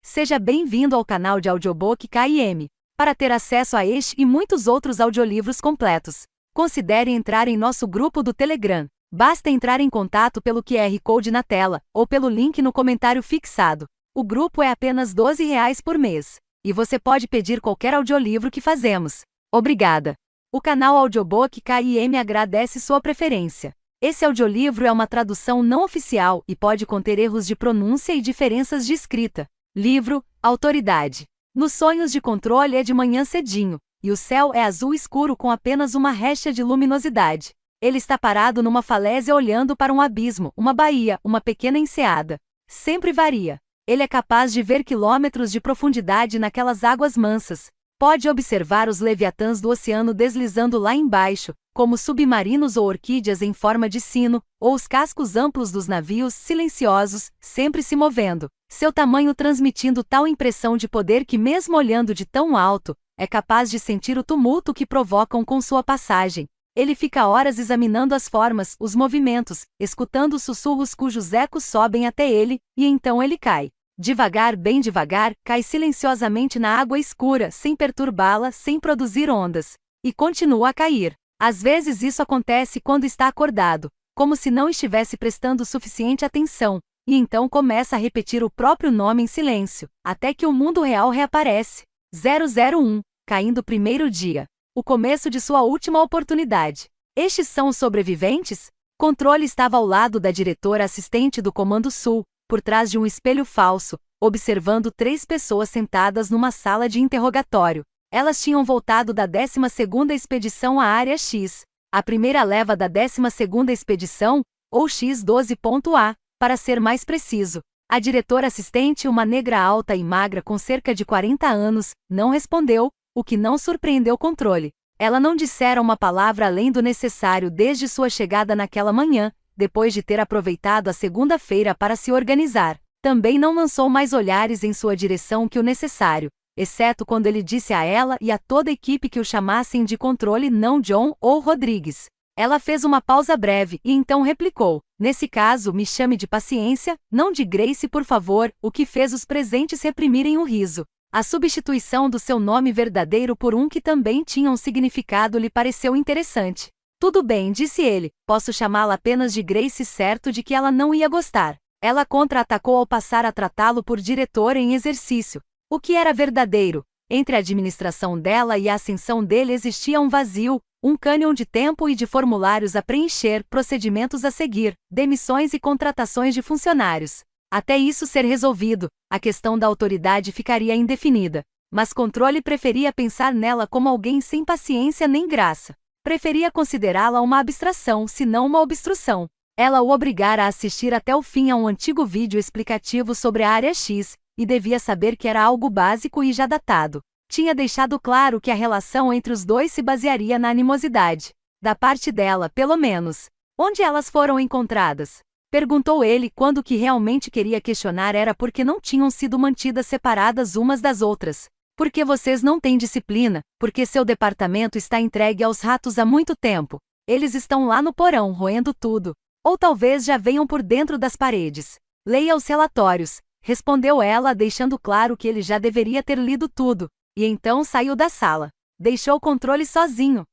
Seja bem-vindo ao canal de audiobook KM. Para ter acesso a este e muitos outros audiolivros completos, considere entrar em nosso grupo do Telegram. Basta entrar em contato pelo QR Code na tela, ou pelo link no comentário fixado. O grupo é apenas R$ 12 por mês. E você pode pedir qualquer audiolivro que fazemos. Obrigada! O canal Audiobook KM agradece sua preferência. Esse audiolivro é uma tradução não oficial e pode conter erros de pronúncia e diferenças de escrita. Livro, Autoridade. Nos sonhos de controle é de manhã cedinho, e o céu é azul escuro com apenas uma reixa de luminosidade. Ele está parado numa falésia olhando para um abismo, uma baía, uma pequena enseada. Sempre varia. Ele é capaz de ver quilômetros de profundidade naquelas águas mansas. Pode observar os leviatãs do oceano deslizando lá embaixo, como submarinos ou orquídeas em forma de sino, ou os cascos amplos dos navios silenciosos, sempre se movendo. Seu tamanho transmitindo tal impressão de poder que, mesmo olhando de tão alto, é capaz de sentir o tumulto que provocam com sua passagem. Ele fica horas examinando as formas, os movimentos, escutando os sussurros cujos ecos sobem até ele, e então ele cai. Devagar, bem devagar, cai silenciosamente na água escura, sem perturbá-la, sem produzir ondas. E continua a cair. Às vezes isso acontece quando está acordado, como se não estivesse prestando suficiente atenção, e então começa a repetir o próprio nome em silêncio, até que o mundo real reaparece. 001, caindo primeiro dia. O começo de sua última oportunidade. Estes são os sobreviventes? Controle estava ao lado da diretora assistente do Comando Sul, por trás de um espelho falso, observando 3 pessoas sentadas numa sala de interrogatório. Elas tinham voltado da 12ª expedição à Área X. A primeira leva da 12ª expedição, ou X-12.A, para ser mais preciso. A diretora assistente, uma negra alta e magra com cerca de 40 anos, não respondeu, o que não surpreendeu Controle. Ela não dissera uma palavra além do necessário desde sua chegada naquela manhã, depois de ter aproveitado a segunda-feira para se organizar. Também não lançou mais olhares em sua direção que o necessário, exceto quando ele disse a ela e a toda a equipe que o chamassem de Controle, não John ou Rodrigues. Ela fez uma pausa breve e então replicou: nesse caso, me chame de Paciência, não de Grace, por favor, o que fez os presentes reprimirem o riso. A substituição do seu nome verdadeiro por um que também tinha um significado lhe pareceu interessante. Tudo bem, disse ele, posso chamá-la apenas de Grace, certo de que ela não ia gostar. Ela contra-atacou ao passar a tratá-lo por diretor em exercício. O que era verdadeiro? Entre a administração dela e a ascensão dele existia um vazio, um cânion de tempo e de formulários a preencher, procedimentos a seguir, demissões e contratações de funcionários. Até isso ser resolvido, a questão da autoridade ficaria indefinida. Mas Controle preferia pensar nela como alguém sem paciência nem graça. Preferia considerá-la uma abstração, se não uma obstrução. Ela o obrigara a assistir até o fim a um antigo vídeo explicativo sobre a Área X, e devia saber que era algo básico e já datado. Tinha deixado claro que a relação entre os dois se basearia na animosidade. Da parte dela, pelo menos. Onde elas foram encontradas? Perguntou ele quando o que realmente queria questionar era por que não tinham sido mantidas separadas umas das outras. Porque vocês não têm disciplina, porque seu departamento está entregue aos ratos há muito tempo. Eles estão lá no porão roendo tudo. Ou talvez já venham por dentro das paredes. Leia os relatórios, respondeu ela, deixando claro que ele já deveria ter lido tudo. E então saiu da sala. Deixou Controle sozinho,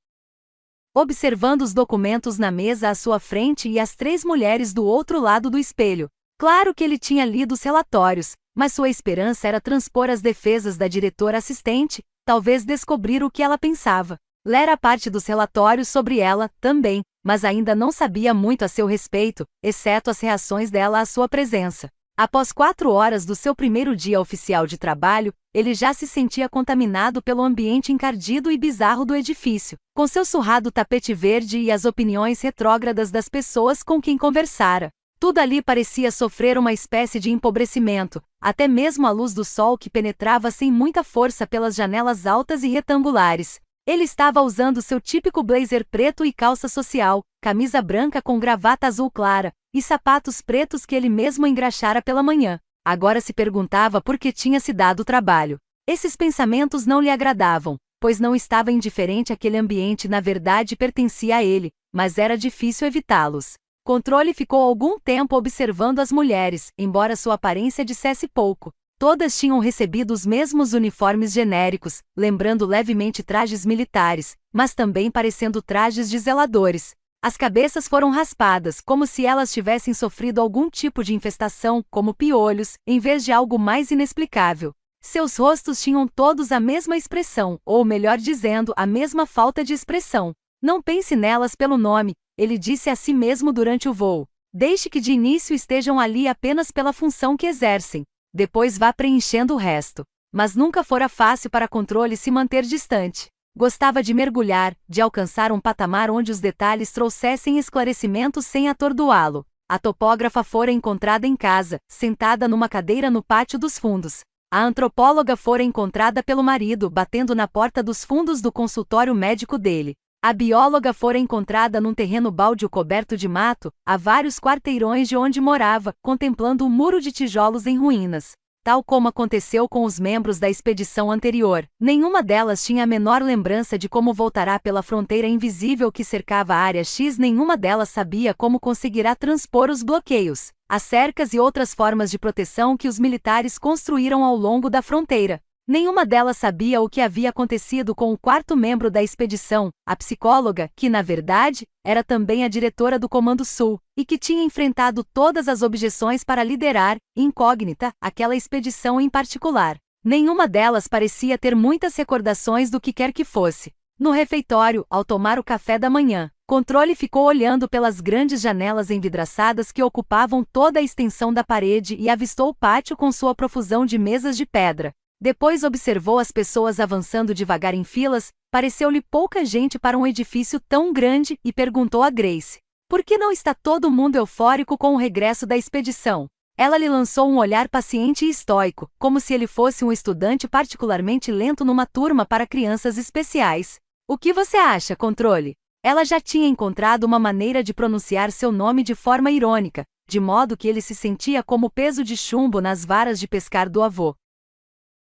observando os documentos na mesa à sua frente e as 3 mulheres do outro lado do espelho. Claro que ele tinha lido os relatórios, mas sua esperança era transpor as defesas da diretora assistente, talvez descobrir o que ela pensava. Lera parte dos relatórios sobre ela, também, mas ainda não sabia muito a seu respeito, exceto as reações dela à sua presença. Após 4 horas do seu primeiro dia oficial de trabalho, ele já se sentia contaminado pelo ambiente encardido e bizarro do edifício, com seu surrado tapete verde e as opiniões retrógradas das pessoas com quem conversara. Tudo ali parecia sofrer uma espécie de empobrecimento, até mesmo a luz do sol que penetrava sem muita força pelas janelas altas e retangulares. Ele estava usando seu típico blazer preto e calça social, camisa branca com gravata azul clara, e sapatos pretos que ele mesmo engraxara pela manhã. Agora se perguntava por que tinha se dado o trabalho. Esses pensamentos não lhe agradavam, pois não estava indiferente àquele ambiente, na verdade pertencia a ele, mas era difícil evitá-los. Controle ficou algum tempo observando as mulheres, embora sua aparência dissesse pouco. Todas tinham recebido os mesmos uniformes genéricos, lembrando levemente trajes militares, mas também parecendo trajes de zeladores. As cabeças foram raspadas, como se elas tivessem sofrido algum tipo de infestação, como piolhos, em vez de algo mais inexplicável. Seus rostos tinham todos a mesma expressão, ou melhor dizendo, a mesma falta de expressão. Não pense nelas pelo nome, ele disse a si mesmo durante o voo. Deixe que de início estejam ali apenas pela função que exercem. Depois vá preenchendo o resto. Mas nunca fora fácil para Controle se manter distante. Gostava de mergulhar, de alcançar um patamar onde os detalhes trouxessem esclarecimentos sem atordoá-lo. A topógrafa fora encontrada em casa, sentada numa cadeira no pátio dos fundos. A antropóloga fora encontrada pelo marido batendo na porta dos fundos do consultório médico dele. A bióloga fora encontrada num terreno baldio coberto de mato, a vários quarteirões de onde morava, contemplando um muro de tijolos em ruínas. Tal como aconteceu com os membros da expedição anterior, nenhuma delas tinha a menor lembrança de como voltará pela fronteira invisível que cercava a Área X. Nenhuma delas sabia como conseguirá transpor os bloqueios, as cercas e outras formas de proteção que os militares construíram ao longo da fronteira. Nenhuma delas sabia o que havia acontecido com o quarto membro da expedição, a psicóloga, que, na verdade, era também a diretora do Comando Sul, e que tinha enfrentado todas as objeções para liderar, incógnita, aquela expedição em particular. Nenhuma delas parecia ter muitas recordações do que quer que fosse. No refeitório, ao tomar o café da manhã, Controle ficou olhando pelas grandes janelas envidraçadas que ocupavam toda a extensão da parede e avistou o pátio com sua profusão de mesas de pedra. Depois observou as pessoas avançando devagar em filas, pareceu-lhe pouca gente para um edifício tão grande, e perguntou a Grace: por que não está todo mundo eufórico com o regresso da expedição? Ela lhe lançou um olhar paciente e estoico, como se ele fosse um estudante particularmente lento numa turma para crianças especiais. O que você acha, Controle? Ela já tinha encontrado uma maneira de pronunciar seu nome de forma irônica, de modo que ele se sentia como peso de chumbo nas varas de pescar do avô.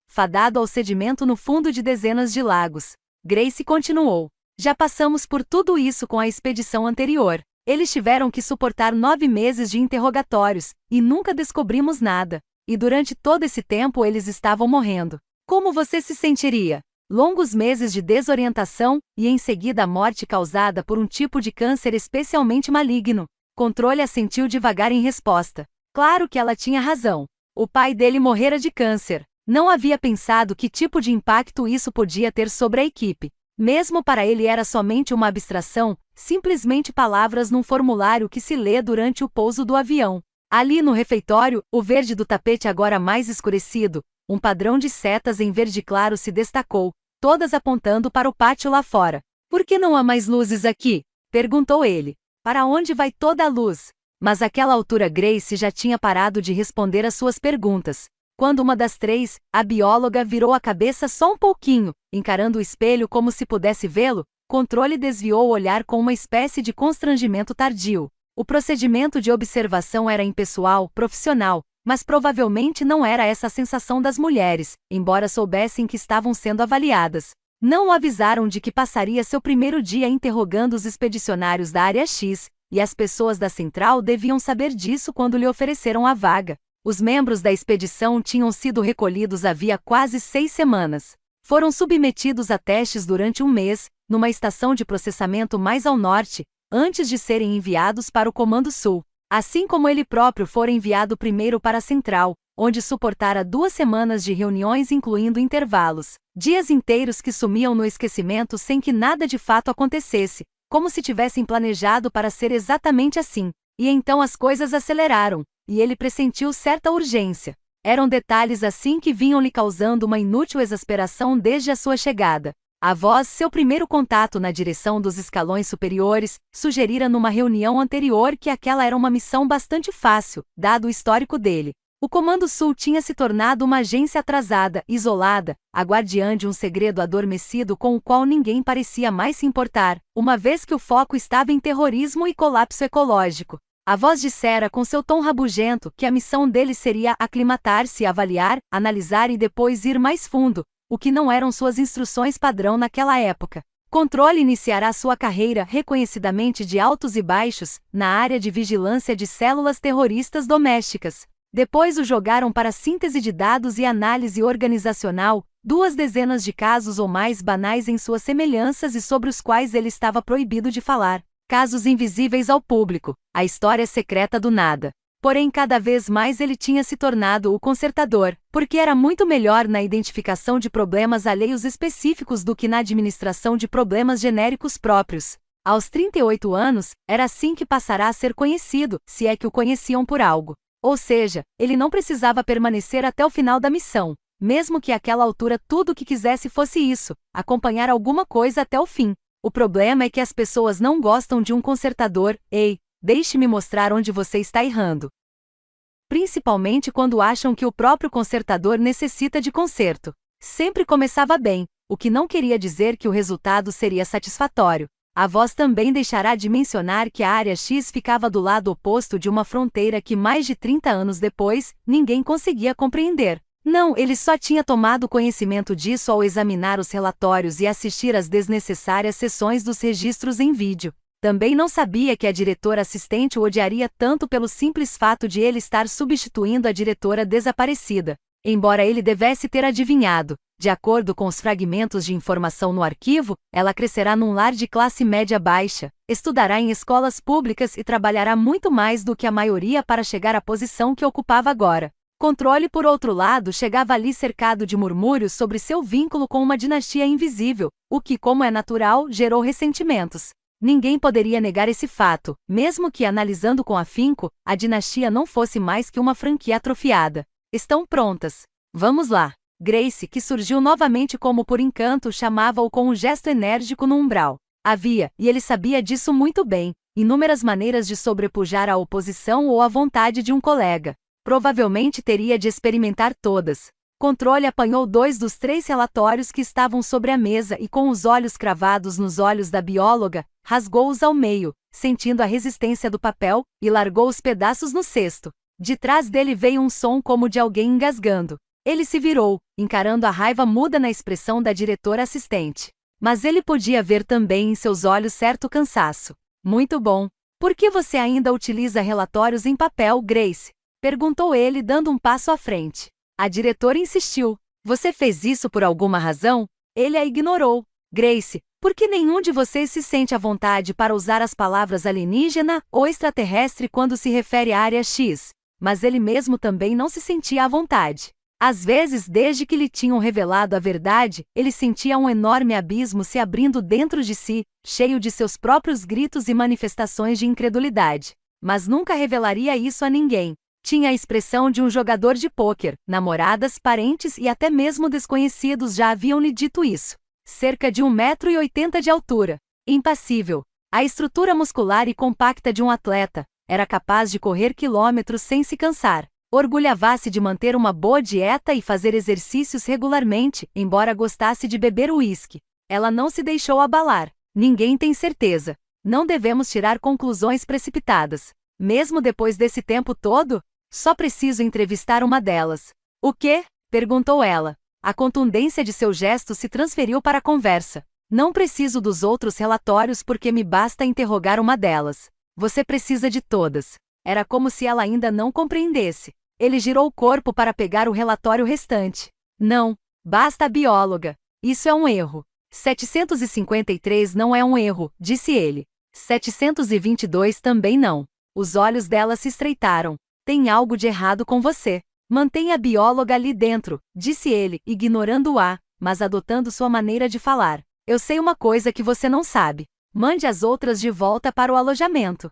Fadado ao sedimento no fundo de dezenas de lagos. Grace continuou. Já passamos por tudo isso com a expedição anterior. Eles tiveram que suportar 9 meses de interrogatórios, e nunca descobrimos nada. E durante todo esse tempo eles estavam morrendo. Como você se sentiria? Longos meses de desorientação, e em seguida a morte causada por um tipo de câncer especialmente maligno. Controle assentiu devagar em resposta. Claro que ela tinha razão. O pai dele morrera de câncer. Não havia pensado que tipo de impacto isso podia ter sobre a equipe. Mesmo para ele era somente uma abstração, simplesmente palavras num formulário que se lê durante o pouso do avião. Ali no refeitório, o verde do tapete agora mais escurecido, um padrão de setas em verde claro se destacou, todas apontando para o pátio lá fora. Por que não há mais luzes aqui? Perguntou ele. Para onde vai toda a luz? Mas àquela altura Grace já tinha parado de responder às suas perguntas. Quando uma das três, a bióloga, virou a cabeça só um pouquinho, encarando o espelho como se pudesse vê-lo, Controle desviou o olhar com uma espécie de constrangimento tardio. O procedimento de observação era impessoal, profissional, mas provavelmente não era essa a sensação das mulheres, embora soubessem que estavam sendo avaliadas. Não o avisaram de que passaria seu primeiro dia interrogando os expedicionários da Área X, e as pessoas da Central deviam saber disso quando lhe ofereceram a vaga. Os membros da expedição tinham sido recolhidos havia quase 6 semanas. Foram submetidos a testes durante um mês, numa estação de processamento mais ao norte, antes de serem enviados para o Comando Sul. Assim como ele próprio fora enviado primeiro para a Central, onde suportara 2 semanas de reuniões incluindo intervalos, dias inteiros que sumiam no esquecimento sem que nada de fato acontecesse, como se tivessem planejado para ser exatamente assim. E então as coisas aceleraram, e ele pressentiu certa urgência. Eram detalhes assim que vinham lhe causando uma inútil exasperação desde a sua chegada. A voz, seu primeiro contato na direção dos escalões superiores, sugerira numa reunião anterior que aquela era uma missão bastante fácil, dado o histórico dele. O Comando Sul tinha se tornado uma agência atrasada, isolada, a guardiã de um segredo adormecido com o qual ninguém parecia mais se importar, uma vez que o foco estava em terrorismo e colapso ecológico. A voz dissera com seu tom rabugento que a missão dele seria aclimatar-se, avaliar, analisar e depois ir mais fundo, o que não eram suas instruções padrão naquela época. Controle iniciará sua carreira reconhecidamente de altos e baixos, na área de vigilância de células terroristas domésticas. Depois o jogaram para síntese de dados e análise organizacional, 2 dezenas de casos ou mais banais em suas semelhanças e sobre os quais ele estava proibido de falar. Casos invisíveis ao público, a história secreta do nada. Porém, cada vez mais ele tinha se tornado o consertador, porque era muito melhor na identificação de problemas alheios específicos do que na administração de problemas genéricos próprios. Aos 38 anos, era assim que passará a ser conhecido, se é que o conheciam por algo. Ou seja, ele não precisava permanecer até o final da missão, mesmo que àquela altura tudo o que quisesse fosse isso, acompanhar alguma coisa até o fim. O problema é que as pessoas não gostam de um consertador. Ei, deixe-me mostrar onde você está errando. Principalmente quando acham que o próprio consertador necessita de conserto. Sempre começava bem, o que não queria dizer que o resultado seria satisfatório. A voz também deixará de mencionar que a área X ficava do lado oposto de uma fronteira que mais de 30 anos depois, ninguém conseguia compreender. Não, ele só tinha tomado conhecimento disso ao examinar os relatórios e assistir às desnecessárias sessões dos registros em vídeo. Também não sabia que a diretora assistente o odiaria tanto pelo simples fato de ele estar substituindo a diretora desaparecida. Embora ele devesse ter adivinhado, de acordo com os fragmentos de informação no arquivo, ela crescerá num lar de classe média baixa, estudará em escolas públicas e trabalhará muito mais do que a maioria para chegar à posição que ocupava agora. Controle, por outro lado, chegava ali cercado de murmúrios sobre seu vínculo com uma dinastia invisível, o que, como é natural, gerou ressentimentos. Ninguém poderia negar esse fato, mesmo que, analisando com afinco, a dinastia não fosse mais que uma franquia atrofiada. Estão prontas. Vamos lá. Grace, que surgiu novamente como por encanto, chamava-o com um gesto enérgico no umbral. Havia, e ele sabia disso muito bem, inúmeras maneiras de sobrepujar a oposição ou a vontade de um colega. Provavelmente teria de experimentar todas. Controle apanhou 2 dos 3 relatórios que estavam sobre a mesa e, com os olhos cravados nos olhos da bióloga, rasgou-os ao meio, sentindo a resistência do papel, e largou os pedaços no cesto. De trás dele veio um som como de alguém engasgando. Ele se virou, encarando a raiva muda na expressão da diretora assistente. Mas ele podia ver também em seus olhos certo cansaço. Muito bom. Por que você ainda utiliza relatórios em papel, Grace? Perguntou ele, dando um passo à frente. A diretora insistiu. Você fez isso por alguma razão? Ele a ignorou. Grace, por que nenhum de vocês se sente à vontade para usar as palavras alienígena ou extraterrestre quando se refere à área X? Mas ele mesmo também não se sentia à vontade. Às vezes, desde que lhe tinham revelado a verdade, ele sentia um enorme abismo se abrindo dentro de si, cheio de seus próprios gritos e manifestações de incredulidade. Mas nunca revelaria isso a ninguém. Tinha a expressão de um jogador de pôquer. Namoradas, parentes e até mesmo desconhecidos já haviam lhe dito isso. Cerca de 1,80 m de altura. Impassível. A estrutura muscular e compacta de um atleta. Era capaz de correr quilômetros sem se cansar. Orgulhava-se de manter uma boa dieta e fazer exercícios regularmente, embora gostasse de beber uísque. Ela não se deixou abalar. Ninguém tem certeza. Não devemos tirar conclusões precipitadas. Mesmo depois desse tempo todo? Só preciso entrevistar uma delas. O quê? Perguntou ela. A contundência de seu gesto se transferiu para a conversa. Não preciso dos outros relatórios porque me basta interrogar uma delas. Você precisa de todas. Era como se ela ainda não compreendesse. Ele girou o corpo para pegar o relatório restante. Não, basta a bióloga. Isso é um erro. 753 não é um erro, disse ele. 722 também não. Os olhos dela se estreitaram. Tem algo de errado com você. Mantenha a bióloga ali dentro, disse ele, ignorando-a, mas adotando sua maneira de falar. Eu sei uma coisa que você não sabe. Mande as outras de volta para o alojamento.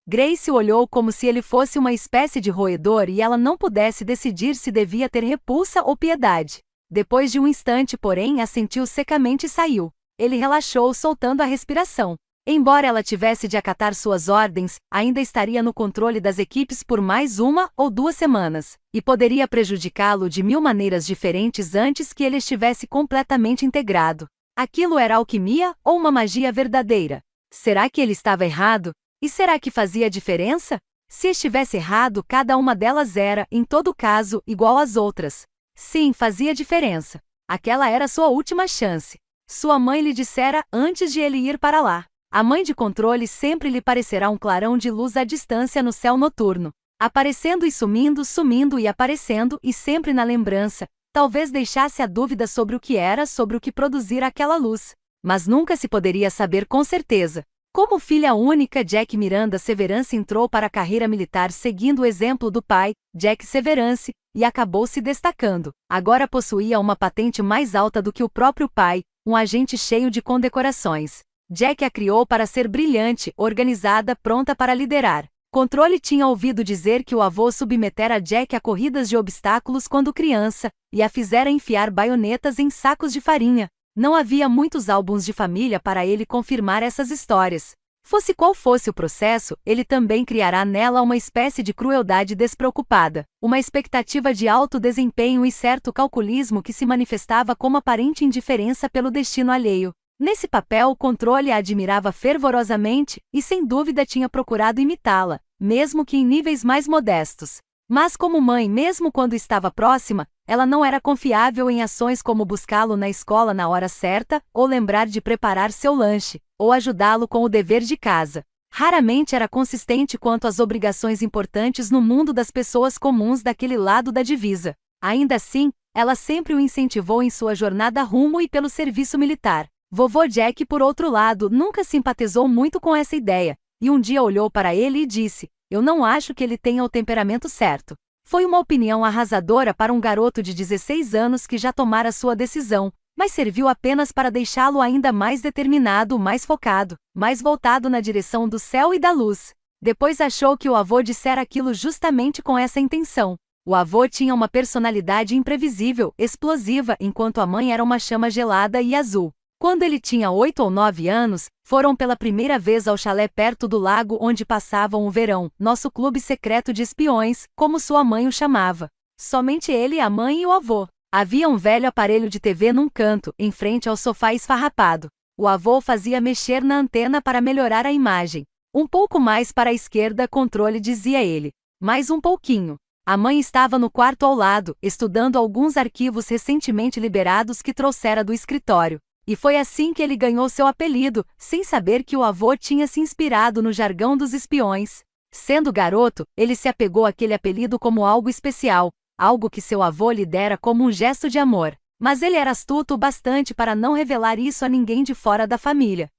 Grace olhou como se ele fosse uma espécie de roedor e ela não pudesse decidir se devia ter repulsa ou piedade. Depois de um instante, porém, assentiu secamente e saiu. Ele relaxou, soltando a respiração. Embora ela tivesse de acatar suas ordens, ainda estaria no controle das equipes por mais 1 ou 2 semanas, e poderia prejudicá-lo de 1000 maneiras diferentes antes que ele estivesse completamente integrado. Aquilo era alquimia ou uma magia verdadeira? Será que ele estava errado? E será que fazia diferença? Se estivesse errado, cada uma delas era, em todo caso, igual às outras. Sim, fazia diferença. Aquela era sua última chance. Sua mãe lhe dissera antes de ele ir para lá. A mãe de controle sempre lhe parecerá um clarão de luz à distância no céu noturno. Aparecendo e sumindo, sumindo e aparecendo, e sempre na lembrança, talvez deixasse a dúvida sobre o que era, sobre o que produzir aquela luz. Mas nunca se poderia saber com certeza. Como filha única, Jack Miranda Severance entrou para a carreira militar seguindo o exemplo do pai, Jack Severance, e acabou se destacando. Agora possuía uma patente mais alta do que o próprio pai, um agente cheio de condecorações. Jack a criou para ser brilhante, organizada, pronta para liderar. Controle tinha ouvido dizer que o avô submetera Jack a corridas de obstáculos quando criança, e a fizera enfiar baionetas em sacos de farinha. Não havia muitos álbuns de família para ele confirmar essas histórias. Fosse qual fosse o processo, ele também criará nela uma espécie de crueldade despreocupada, uma expectativa de alto desempenho e certo calculismo que se manifestava como aparente indiferença pelo destino alheio. Nesse papel, o Controle a admirava fervorosamente e sem dúvida tinha procurado imitá-la, mesmo que em níveis mais modestos. Mas como mãe, mesmo quando estava próxima, ela não era confiável em ações como buscá-lo na escola na hora certa, ou lembrar de preparar seu lanche, ou ajudá-lo com o dever de casa. Raramente era consistente quanto às obrigações importantes no mundo das pessoas comuns daquele lado da divisa. Ainda assim, ela sempre o incentivou em sua jornada rumo e pelo serviço militar. Vovô Jack, por outro lado, nunca simpatizou muito com essa ideia, e um dia olhou para ele e disse: "Eu não acho que ele tenha o temperamento certo." Foi uma opinião arrasadora para um garoto de 16 anos que já tomara sua decisão, mas serviu apenas para deixá-lo ainda mais determinado, mais focado, mais voltado na direção do céu e da luz. Depois achou que o avô dissera aquilo justamente com essa intenção. O avô tinha uma personalidade imprevisível, explosiva, enquanto a mãe era uma chama gelada e azul. Quando ele tinha 8 ou 9 anos, foram pela primeira vez ao chalé perto do lago onde passavam o verão, nosso clube secreto de espiões, como sua mãe o chamava. Somente ele, a mãe e o avô. Havia um velho aparelho de TV num canto, em frente ao sofá esfarrapado. O avô fazia mexer na antena para melhorar a imagem. "Um pouco mais para a esquerda, Controle", dizia ele. "Mais um pouquinho." A mãe estava no quarto ao lado, estudando alguns arquivos recentemente liberados que trouxera do escritório. E foi assim que ele ganhou seu apelido, sem saber que o avô tinha se inspirado no jargão dos espiões. Sendo garoto, ele se apegou àquele apelido como algo especial, algo que seu avô lhe dera como um gesto de amor. Mas ele era astuto o bastante para não revelar isso a ninguém de fora da família.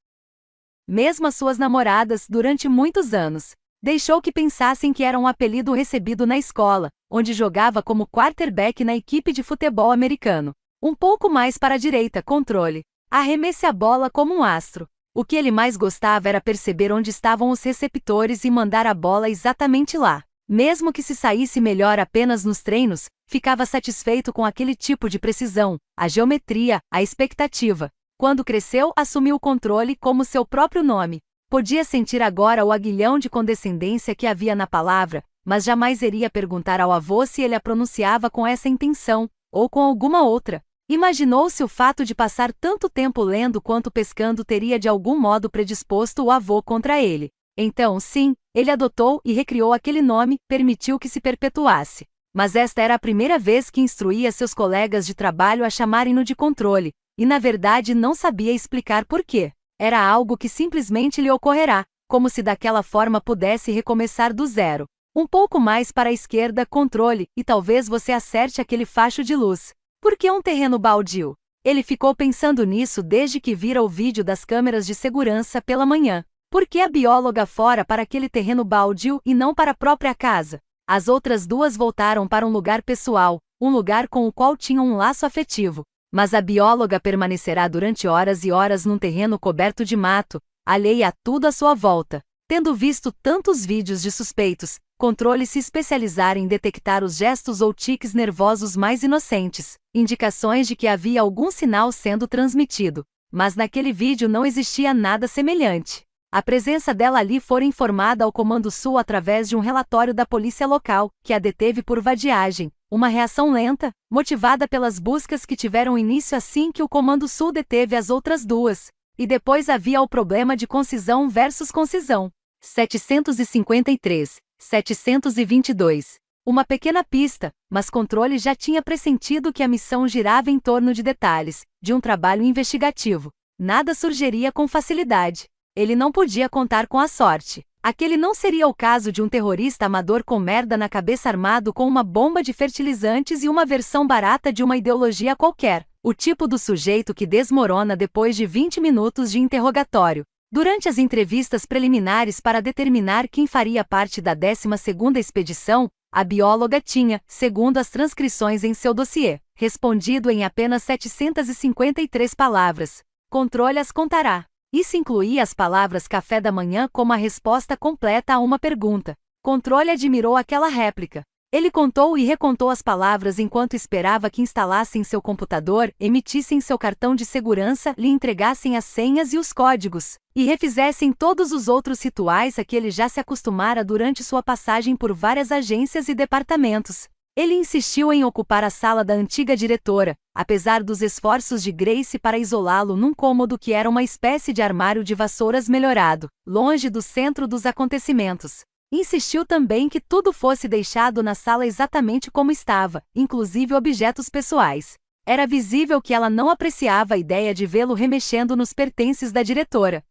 Mesmo as suas namoradas, durante muitos anos, deixou que pensassem que era um apelido recebido na escola, onde jogava como quarterback na equipe de futebol americano. "Um pouco mais para a direita, Controle." Arremesse a bola como um astro. O que ele mais gostava era perceber onde estavam os receptores e mandar a bola exatamente lá. Mesmo que se saísse melhor apenas nos treinos, ficava satisfeito com aquele tipo de precisão, a geometria, a expectativa. Quando cresceu, assumiu o Controle como seu próprio nome. Podia sentir agora o aguilhão de condescendência que havia na palavra, mas jamais iria perguntar ao avô se ele a pronunciava com essa intenção, ou com alguma outra. Imaginou-se o fato de passar tanto tempo lendo quanto pescando teria de algum modo predisposto o avô contra ele. Então, sim, ele adotou e recriou aquele nome, permitiu que se perpetuasse. Mas esta era a primeira vez que instruía seus colegas de trabalho a chamarem-no de Controle, e na verdade não sabia explicar por quê. Era algo que simplesmente lhe ocorrerá, como se daquela forma pudesse recomeçar do zero. "Um pouco mais para a esquerda, Controle, e talvez você acerte aquele facho de luz." Por que um terreno baldio? Ele ficou pensando nisso desde que vira o vídeo das câmeras de segurança pela manhã. Por que a bióloga fora para aquele terreno baldio e não para a própria casa? As outras duas voltaram para um lugar pessoal, um lugar com o qual tinham um laço afetivo. Mas a bióloga permanecerá durante horas e horas num terreno coberto de mato, alheia a tudo à sua volta. Tendo visto tantos vídeos de suspeitos, Controle se especializar em detectar os gestos ou tiques nervosos mais inocentes, indicações de que havia algum sinal sendo transmitido. Mas naquele vídeo não existia nada semelhante. A presença dela ali fora informada ao Comando Sul através de um relatório da polícia local, que a deteve por vadiagem, uma reação lenta, motivada pelas buscas que tiveram início assim que o Comando Sul deteve as outras duas. E depois havia o problema de concisão versus concisão. 753. 722. Uma pequena pista, mas Controle já tinha pressentido que a missão girava em torno de detalhes, de um trabalho investigativo. Nada surgiria com facilidade. Ele não podia contar com a sorte. Aquele não seria o caso de um terrorista amador com merda na cabeça armado com uma bomba de fertilizantes e uma versão barata de uma ideologia qualquer. O tipo do sujeito que desmorona depois de 20 minutos de interrogatório. Durante as entrevistas preliminares para determinar quem faria parte da 12ª expedição, a bióloga tinha, segundo as transcrições em seu dossiê, respondido em apenas 753 palavras. Controle as contará. Isso incluía as palavras café da manhã como a resposta completa a uma pergunta. Controle admirou aquela réplica. Ele contou e recontou as palavras enquanto esperava que instalassem seu computador, emitissem seu cartão de segurança, lhe entregassem as senhas e os códigos, e refizessem todos os outros rituais a que ele já se acostumara durante sua passagem por várias agências e departamentos. Ele insistiu em ocupar a sala da antiga diretora, apesar dos esforços de Grace para isolá-lo num cômodo que era uma espécie de armário de vassouras melhorado, longe do centro dos acontecimentos. Insistiu também que tudo fosse deixado na sala exatamente como estava, inclusive objetos pessoais. Era visível que ela não apreciava a ideia de vê-lo remexendo nos pertences da diretora.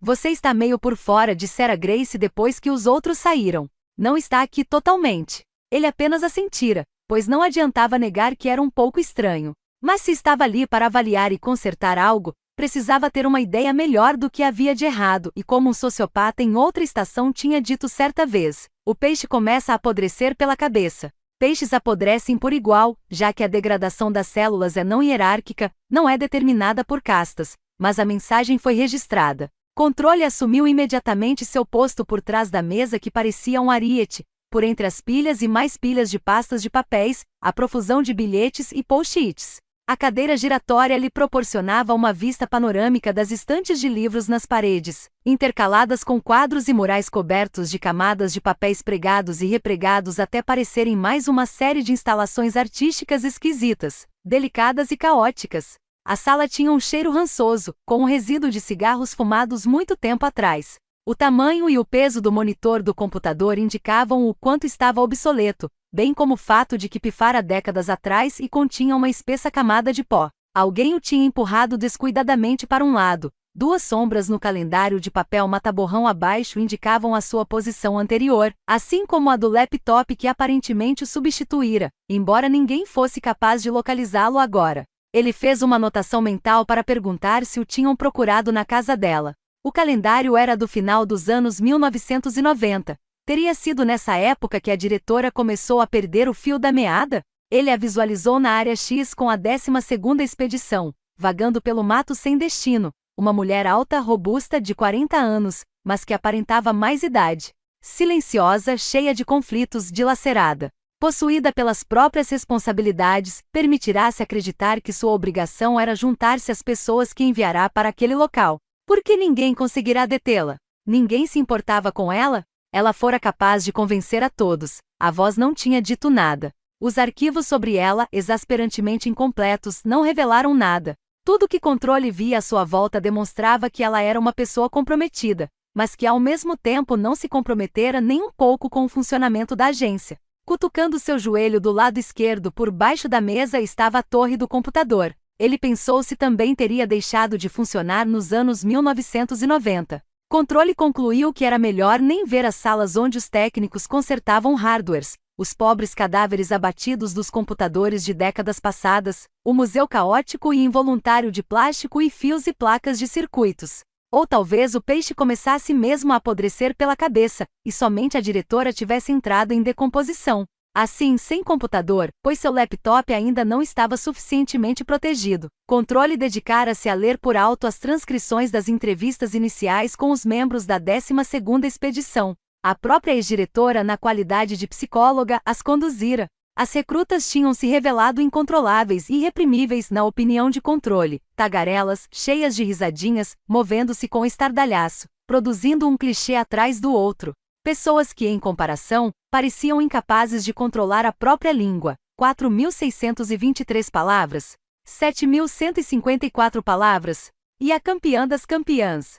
Você está meio por fora, dissera Grace depois que os outros saíram. Não está aqui totalmente. Ele apenas assentira, pois não adiantava negar que era um pouco estranho. Mas se estava ali para avaliar e consertar algo, precisava ter uma ideia melhor do que havia de errado, e como um sociopata em outra estação tinha dito certa vez, o peixe começa a apodrecer pela cabeça. Peixes apodrecem por igual, já que a degradação das células é não hierárquica, não é determinada por castas, mas a mensagem foi registrada. Controle assumiu imediatamente seu posto por trás da mesa que parecia um ariete, por entre as pilhas e mais pilhas de pastas de papéis, a profusão de bilhetes e post-its. A cadeira giratória lhe proporcionava uma vista panorâmica das estantes de livros nas paredes, intercaladas com quadros e murais cobertos de camadas de papéis pregados e repregados até parecerem mais uma série de instalações artísticas esquisitas, delicadas e caóticas. A sala tinha um cheiro rançoso, com um resíduo de cigarros fumados muito tempo atrás. O tamanho e o peso do monitor do computador indicavam o quanto estava obsoleto, bem como o fato de que pifara décadas atrás e continha uma espessa camada de pó. Alguém o tinha empurrado descuidadamente para um lado. Duas sombras no calendário de papel mata-borrão abaixo indicavam a sua posição anterior, assim como a do laptop que aparentemente o substituíra, embora ninguém fosse capaz de localizá-lo agora. Ele fez uma anotação mental para perguntar se o tinham procurado na casa dela. O calendário era do final dos anos 1990. Teria sido nessa época que a diretora começou a perder o fio da meada? Ele a visualizou na área X com a 12ª expedição, vagando pelo mato sem destino, uma mulher alta, robusta, de 40 anos, mas que aparentava mais idade. Silenciosa, cheia de conflitos, dilacerada. Possuída pelas próprias responsabilidades, permitirá-se acreditar que sua obrigação era juntar-se às pessoas que enviará para aquele local. Porque ninguém conseguirá detê-la. Ninguém se importava com ela? Ela fora capaz de convencer a todos. A voz não tinha dito nada. Os arquivos sobre ela, exasperantemente incompletos, não revelaram nada. Tudo que Controle via à sua volta demonstrava que ela era uma pessoa comprometida, mas que ao mesmo tempo não se comprometera nem um pouco com o funcionamento da agência. Cutucando seu joelho do lado esquerdo por baixo da mesa estava a torre do computador. Ele pensou se também teria deixado de funcionar nos anos 1990. Controle concluiu que era melhor nem ver as salas onde os técnicos consertavam hardwares, os pobres cadáveres abatidos dos computadores de décadas passadas, o museu caótico e involuntário de plástico e fios e placas de circuitos. Ou talvez o peixe começasse mesmo a apodrecer pela cabeça, e somente a diretora tivesse entrado em decomposição. Assim, sem computador, pois seu laptop ainda não estava suficientemente protegido. Controle dedicara-se a ler por alto as transcrições das entrevistas iniciais com os membros da 12ª expedição. A própria ex-diretora, na qualidade de psicóloga, as conduzira. As recrutas tinham se revelado incontroláveis e irreprimíveis na opinião de Controle, tagarelas, cheias de risadinhas, movendo-se com estardalhaço, produzindo um clichê atrás do outro. Pessoas que, em comparação, pareciam incapazes de controlar a própria língua. 4.623 palavras. 7.154 palavras. E a campeã das campeãs.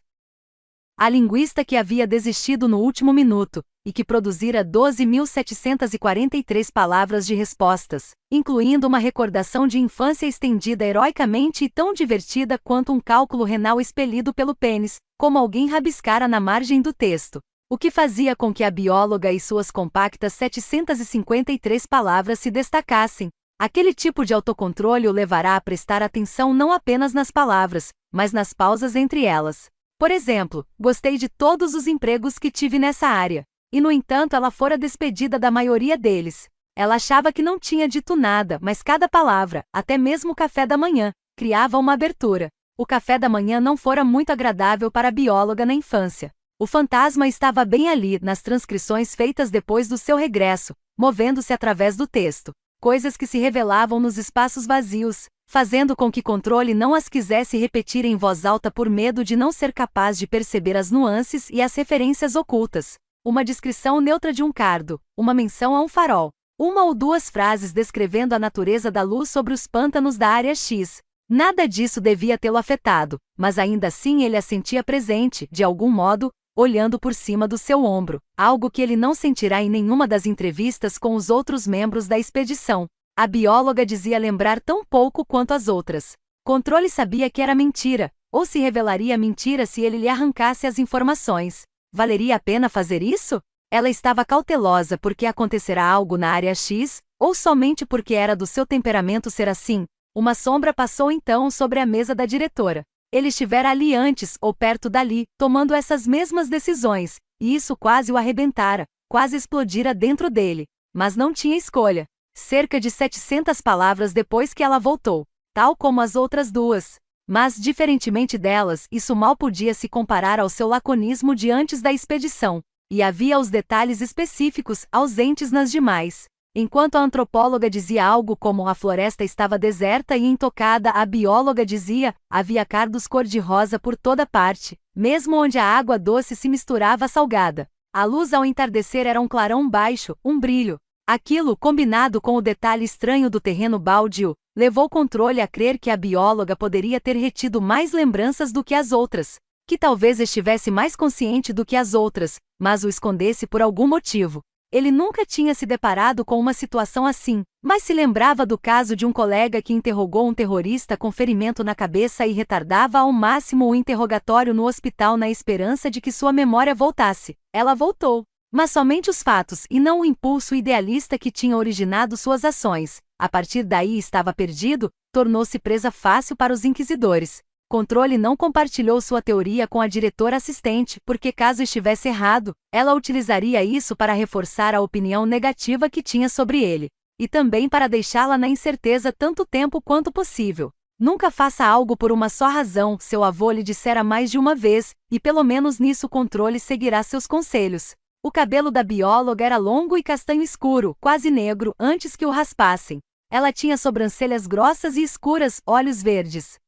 A linguista que havia desistido no último minuto, e que produzira 12.743 palavras de respostas, incluindo uma recordação de infância estendida heroicamente e tão divertida quanto um cálculo renal expelido pelo pênis, como alguém rabiscara na margem do texto. o que fazia com que a bióloga e suas compactas 753 palavras se destacassem. Aquele tipo de autocontrole o levará a prestar atenção não apenas nas palavras, mas nas pausas entre elas. Por exemplo, gostei de todos os empregos que tive nessa área. E no entanto ela fora despedida da maioria deles. Ela achava que não tinha dito nada, mas cada palavra, até mesmo o café da manhã, criava uma abertura. O café da manhã não fora muito agradável para a bióloga na infância. O fantasma estava bem ali, nas transcrições feitas depois do seu regresso, movendo-se através do texto. Coisas que se revelavam nos espaços vazios, fazendo com que controle não as quisesse repetir em voz alta por medo de não ser capaz de perceber as nuances e as referências ocultas. Uma descrição neutra de um cardo, uma menção a um farol, uma ou duas frases descrevendo a natureza da luz sobre os pântanos da área X. Nada disso devia tê-lo afetado, mas ainda assim ele a sentia presente, de algum modo, olhando por cima do seu ombro, algo que ele não sentirá em nenhuma das entrevistas com os outros membros da expedição. A bióloga dizia lembrar tão pouco quanto as outras. Controle sabia que era mentira, ou se revelaria mentira se ele lhe arrancasse as informações. Valeria a pena fazer isso? Ela estava cautelosa porque acontecerá algo na área X, ou somente porque era do seu temperamento ser assim. Uma sombra passou então sobre a mesa da diretora. Ele estivera ali antes, ou perto dali, tomando essas mesmas decisões, e isso quase o arrebentara, quase explodira dentro dele. Mas não tinha escolha. Cerca de 700 palavras depois que ela voltou, tal como as outras duas. Mas, diferentemente delas, isso mal podia se comparar ao seu laconismo de antes da expedição. E havia os detalhes específicos, ausentes nas demais. Enquanto a antropóloga dizia algo como a floresta estava deserta e intocada, a bióloga dizia, havia cardos cor-de-rosa por toda parte, mesmo onde a água doce se misturava à salgada. A luz ao entardecer era um clarão baixo, um brilho. Aquilo, combinado com o detalhe estranho do terreno baldio, levou Controle a crer que a bióloga poderia ter retido mais lembranças do que as outras, que talvez estivesse mais consciente do que as outras, mas o escondesse por algum motivo. Ele nunca tinha se deparado com uma situação assim, mas se lembrava do caso de um colega que interrogou um terrorista com ferimento na cabeça e retardava ao máximo o interrogatório no hospital na esperança de que sua memória voltasse. Ela voltou. Mas somente os fatos e não o impulso idealista que tinha originado suas ações. A partir daí estava perdido, tornou-se presa fácil para os inquisidores. Controle não compartilhou sua teoria com a diretora assistente, porque caso estivesse errado, ela utilizaria isso para reforçar a opinião negativa que tinha sobre ele, e também para deixá-la na incerteza tanto tempo quanto possível. Nunca faça algo por uma só razão, seu avô lhe dissera mais de uma vez, e pelo menos nisso Controle seguirá seus conselhos. O cabelo da bióloga era longo e castanho escuro, quase negro, antes que o raspassem. Ela tinha sobrancelhas grossas e escuras, olhos verdes.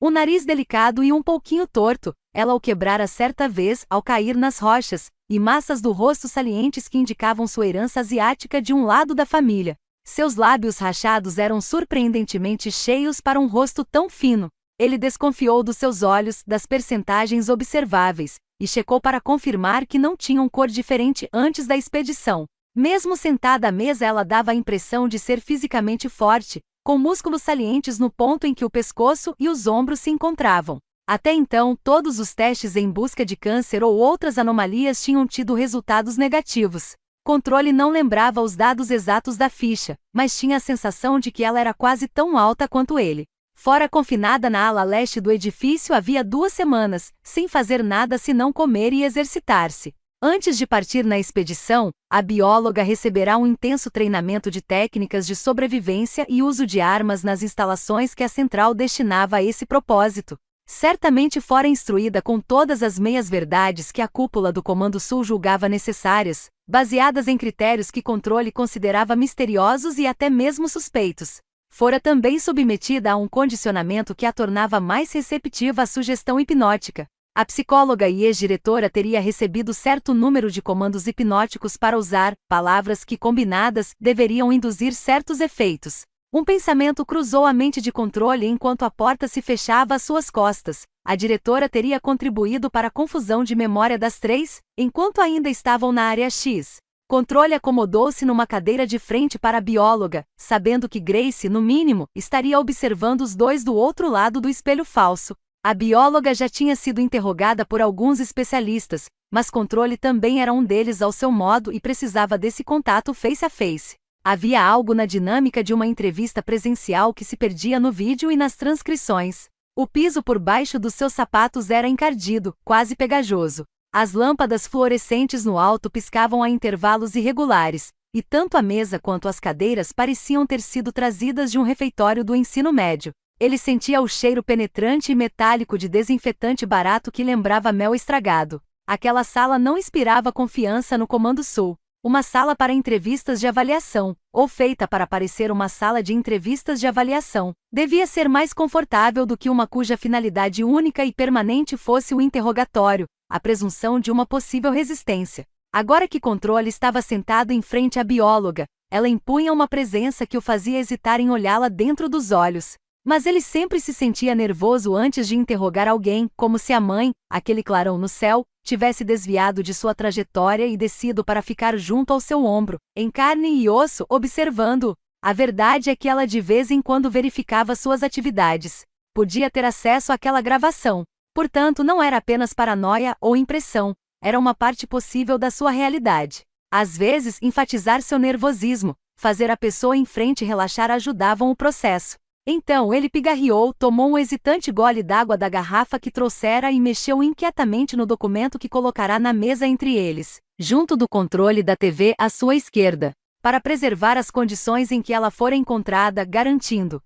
Um nariz delicado e um pouquinho torto, ela o quebrara certa vez ao cair nas rochas, e massas do rosto salientes que indicavam sua herança asiática de um lado da família. Seus lábios rachados eram surpreendentemente cheios para um rosto tão fino. Ele desconfiou dos seus olhos, das percentagens observáveis, e checou para confirmar que não tinham cor diferente antes da expedição. Mesmo sentada à mesa ela dava a impressão de ser fisicamente forte, com músculos salientes no ponto em que o pescoço e os ombros se encontravam. Até então, todos os testes em busca de câncer ou outras anomalias tinham tido resultados negativos. Controle não lembrava os dados exatos da ficha, mas tinha a sensação de que ela era quase tão alta quanto ele. Fora confinada na ala leste do edifício havia 2 semanas, sem fazer nada senão comer e exercitar-se. Antes de partir na expedição, a bióloga receberá um intenso treinamento de técnicas de sobrevivência e uso de armas nas instalações que a central destinava a esse propósito. Certamente fora instruída com todas as meias-verdades que a cúpula do Comando Sul julgava necessárias, baseadas em critérios que Controle considerava misteriosos e até mesmo suspeitos. Fora também submetida a um condicionamento que a tornava mais receptiva à sugestão hipnótica. A psicóloga e ex-diretora teria recebido certo número de comandos hipnóticos para usar palavras que, combinadas, deveriam induzir certos efeitos. Um pensamento cruzou a mente de Controle enquanto a porta se fechava às suas costas. A diretora teria contribuído para a confusão de memória das 3, enquanto ainda estavam na área X. Controle acomodou-se numa cadeira de frente para a bióloga, sabendo que Grace, no mínimo, estaria observando os dois do outro lado do espelho falso. A bióloga já tinha sido interrogada por alguns especialistas, mas Controle também era um deles ao seu modo e precisava desse contato face a face. Havia algo na dinâmica de uma entrevista presencial que se perdia no vídeo e nas transcrições. O piso por baixo dos seus sapatos era encardido, quase pegajoso. As lâmpadas fluorescentes no alto piscavam a intervalos irregulares, e tanto a mesa quanto as cadeiras pareciam ter sido trazidas de um refeitório do ensino médio. Ele sentia o cheiro penetrante e metálico de desinfetante barato que lembrava mel estragado. Aquela sala não inspirava confiança no Comando Sul. Uma sala para entrevistas de avaliação, ou feita para parecer uma sala de entrevistas de avaliação, devia ser mais confortável do que uma cuja finalidade única e permanente fosse o interrogatório, a presunção de uma possível resistência. Agora que Controle estava sentado em frente à bióloga, ela impunha uma presença que o fazia hesitar em olhá-la dentro dos olhos. Mas ele sempre se sentia nervoso antes de interrogar alguém, como se a mãe, aquele clarão no céu, tivesse desviado de sua trajetória e descido para ficar junto ao seu ombro, em carne e osso, observando-o. A verdade é que ela de vez em quando verificava suas atividades. Podia ter acesso àquela gravação. Portanto, não era apenas paranoia ou impressão, era uma parte possível da sua realidade. Às vezes, enfatizar seu nervosismo, fazer a pessoa em frente relaxar ajudavam o processo. Então ele pigarreou, tomou um hesitante gole d'água da garrafa que trouxera e mexeu inquietamente no documento que colocará na mesa entre eles, junto do controle da TV à sua esquerda, para preservar as condições em que ela fora encontrada, garantindo,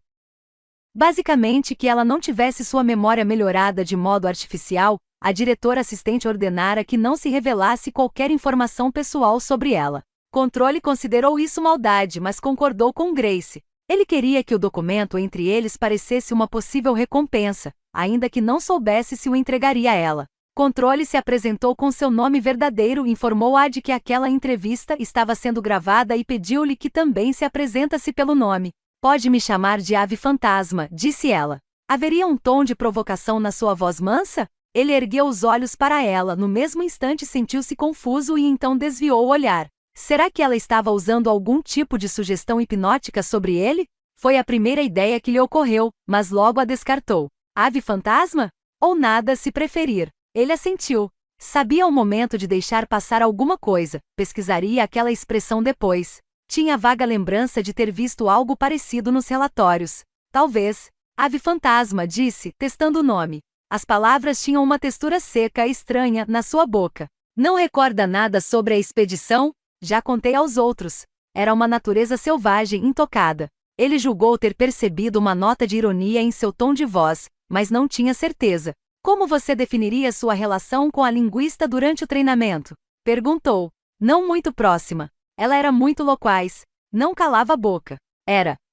basicamente, que ela não tivesse sua memória melhorada de modo artificial. A diretora assistente ordenara que não se revelasse qualquer informação pessoal sobre ela. Controle considerou isso maldade, mas concordou com Grace. Ele queria que o documento entre eles parecesse uma possível recompensa, ainda que não soubesse se o entregaria a ela. Controle se apresentou com seu nome verdadeiro, informou-a de que aquela entrevista estava sendo gravada e pediu-lhe que também se apresentasse pelo nome. Pode me chamar de Ave Fantasma, disse ela. Haveria um tom de provocação na sua voz mansa? Ele ergueu os olhos para ela, no mesmo instante sentiu-se confuso e então desviou o olhar. Será que ela estava usando algum tipo de sugestão hipnótica sobre ele? Foi a primeira ideia que lhe ocorreu, mas logo a descartou. Ave fantasma? Ou nada, se preferir. Ele assentiu. Sabia o momento de deixar passar alguma coisa, pesquisaria aquela expressão depois. Tinha vaga lembrança de ter visto algo parecido nos relatórios. Talvez. Ave fantasma, disse, testando o nome. As palavras tinham uma textura seca e estranha na sua boca. Não recorda nada sobre a expedição? Já contei aos outros. Era uma natureza selvagem intocada. Ele julgou ter percebido uma nota de ironia em seu tom de voz, mas não tinha certeza. Como você definiria sua relação com a linguista durante o treinamento? Perguntou. Não muito próxima. Ela era muito loquaz. Não calava a boca.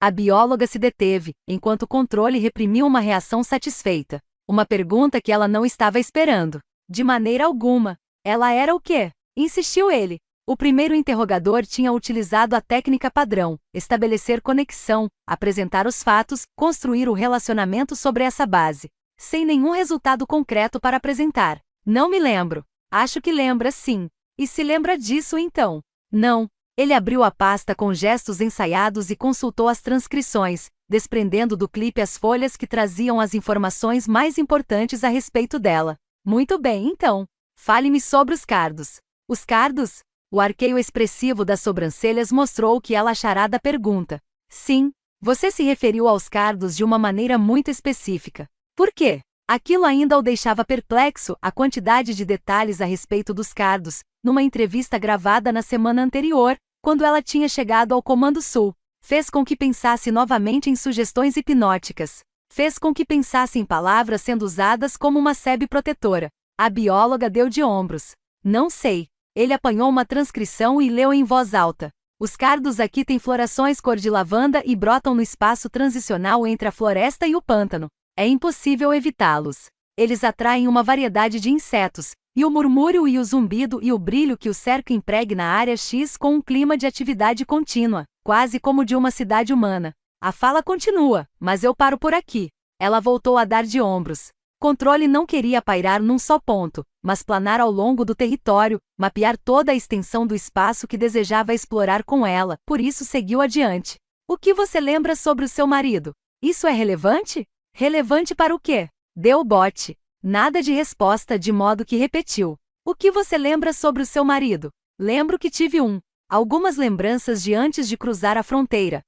A bióloga se deteve, enquanto o controle reprimiu uma reação satisfeita. Uma pergunta que ela não estava esperando. De maneira alguma. Ela era o quê? Insistiu ele. O primeiro interrogador tinha utilizado a técnica padrão, estabelecer conexão, apresentar os fatos, construir o relacionamento sobre essa base. Sem nenhum resultado concreto para apresentar. Não me lembro. Acho que lembra, sim. E se lembra disso então? Não. Ele abriu a pasta com gestos ensaiados e consultou as transcrições, desprendendo do clipe as folhas que traziam as informações mais importantes a respeito dela. Muito bem, então. Fale-me sobre os cardos. Os cardos? O arqueio expressivo das sobrancelhas mostrou o que ela achará da pergunta. Sim, você se referiu aos cardos de uma maneira muito específica. Por quê? Aquilo ainda o deixava perplexo, a quantidade de detalhes a respeito dos cardos, numa entrevista gravada na semana anterior, quando ela tinha chegado ao Comando Sul. Fez com que pensasse novamente em sugestões hipnóticas. Fez com que pensasse em palavras sendo usadas como uma sebe protetora. A bióloga deu de ombros. Não sei. Ele apanhou uma transcrição e leu em voz alta. Os cardos aqui têm florações cor de lavanda e brotam no espaço transicional entre a floresta e o pântano. É impossível evitá-los. Eles atraem uma variedade de insetos, e o murmúrio e o zumbido e o brilho que o cerca impregna a área X com um clima de atividade contínua, quase como de uma cidade humana. A fala continua, mas eu paro por aqui. Ela voltou a dar de ombros. Controle não queria pairar num só ponto, mas planar ao longo do território, mapear toda a extensão do espaço que desejava explorar com ela, por isso seguiu adiante. O que você lembra sobre o seu marido? Isso é relevante? Relevante para o quê? Deu bote. Nada de resposta, de modo que repetiu. O que você lembra sobre o seu marido? Lembro que tive algumas lembranças de antes de cruzar a fronteira.